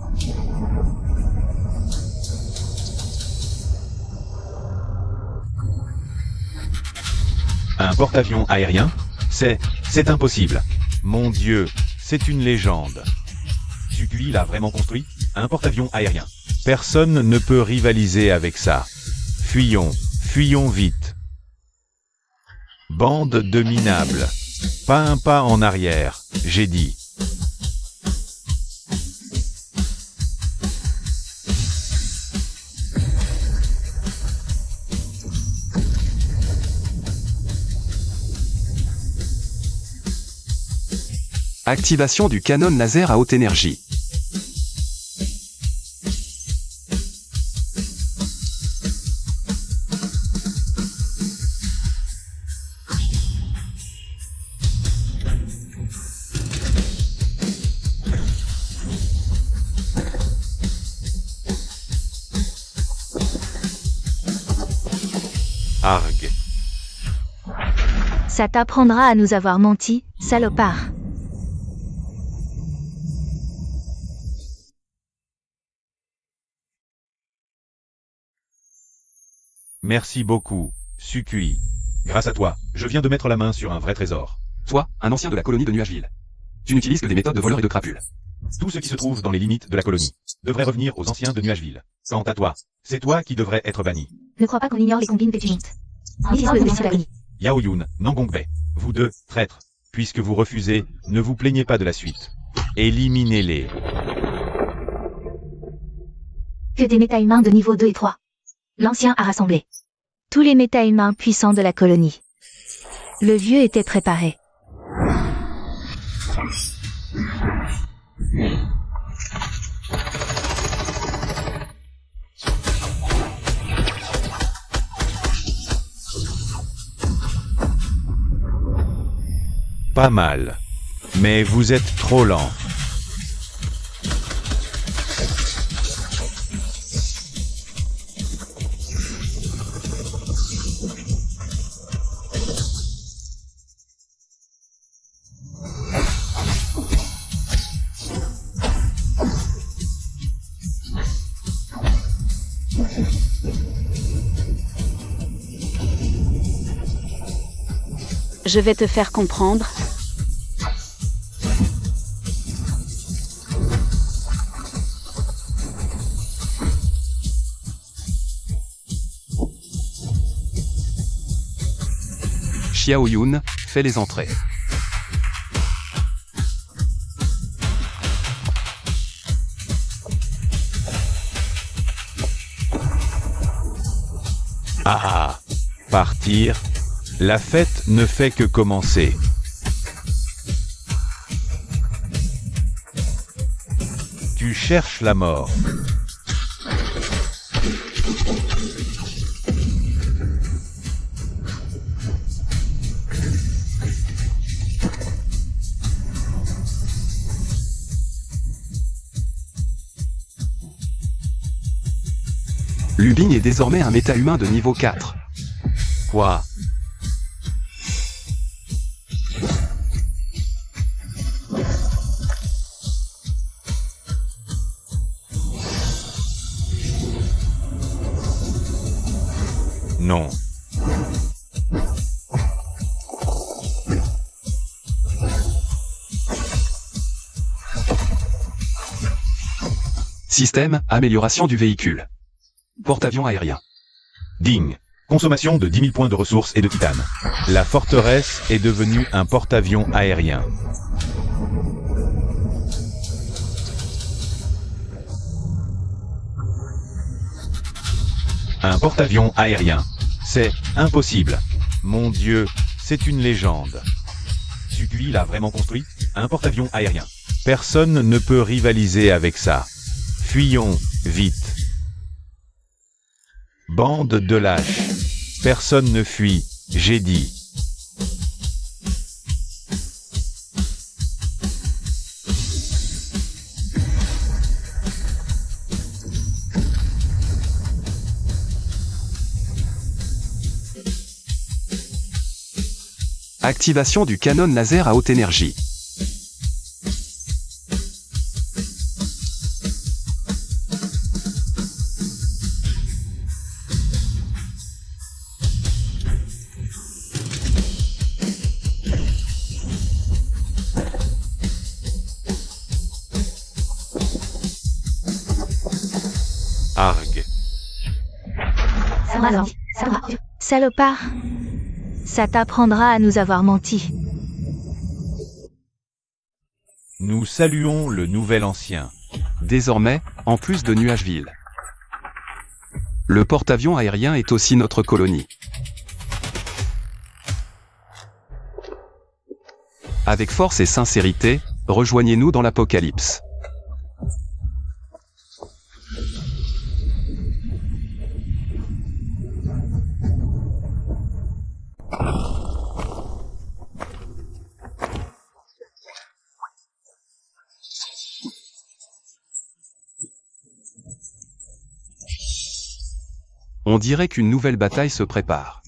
Un porte-avions aérien? C'est impossible. Mon Dieu, c'est une légende. Sukui l'a vraiment construit? Un porte-avions aérien. Personne ne peut rivaliser avec ça. Fuyons, fuyons vite. Bande de minables. Pas un pas en arrière, j'ai dit. Activation du canon laser à haute énergie. Arg. Ça t'apprendra à nous avoir menti, salopard. Merci beaucoup, Sukui. Grâce à toi, je viens de mettre la main sur un vrai trésor. Toi, un ancien de la colonie de Nuageville. Tu n'utilises que des méthodes de voleur et de crapule. Tout ce qui se trouve dans les limites de la colonie. devrait revenir aux anciens de Nuageville. Quant à toi, c'est toi qui devrais être banni. Ne crois pas qu'on ignore les combines que tu montes. Utilise le vaisseau d'agonie. Yao Yun, Nangongbei, vous deux, traîtres, puisque vous refusez, ne vous plaignez pas de la suite. Éliminez-les. Que des méta-humains de niveau 2 et 3. L'ancien a rassemblé tous les méta-humains puissants de la colonie. Le vieux était préparé. Pas mal. Mais vous êtes trop lent. Je vais te faire comprendre. Xiao Yun, fais les entrées. Ah, partir. La fête ne fait que commencer. Tu cherches la mort. Lubin est désormais un méta-humain de niveau 4. Quoi? Non. Système, amélioration du véhicule. Porte-avions aérien. Ding. Consommation de 10 000 points de ressources et de titane. La forteresse est devenue un porte-avions aérien. Un porte-avions aérien. C'est impossible. Mon Dieu, c'est une légende. Sugui l'a vraiment construit, un porte-avions aérien. Personne ne peut rivaliser avec ça. Fuyons, vite. Bande de lâches. Personne ne fuit, j'ai dit. Activation du canon laser à haute énergie. Arg. Salopard. Ça t'apprendra à nous avoir menti. Nous saluons le nouvel ancien. Désormais, en plus de Nuageville. Le porte-avions aérien est aussi notre colonie. Avec force et sincérité, rejoignez-nous dans l'apocalypse. On dirait qu'une nouvelle bataille se prépare.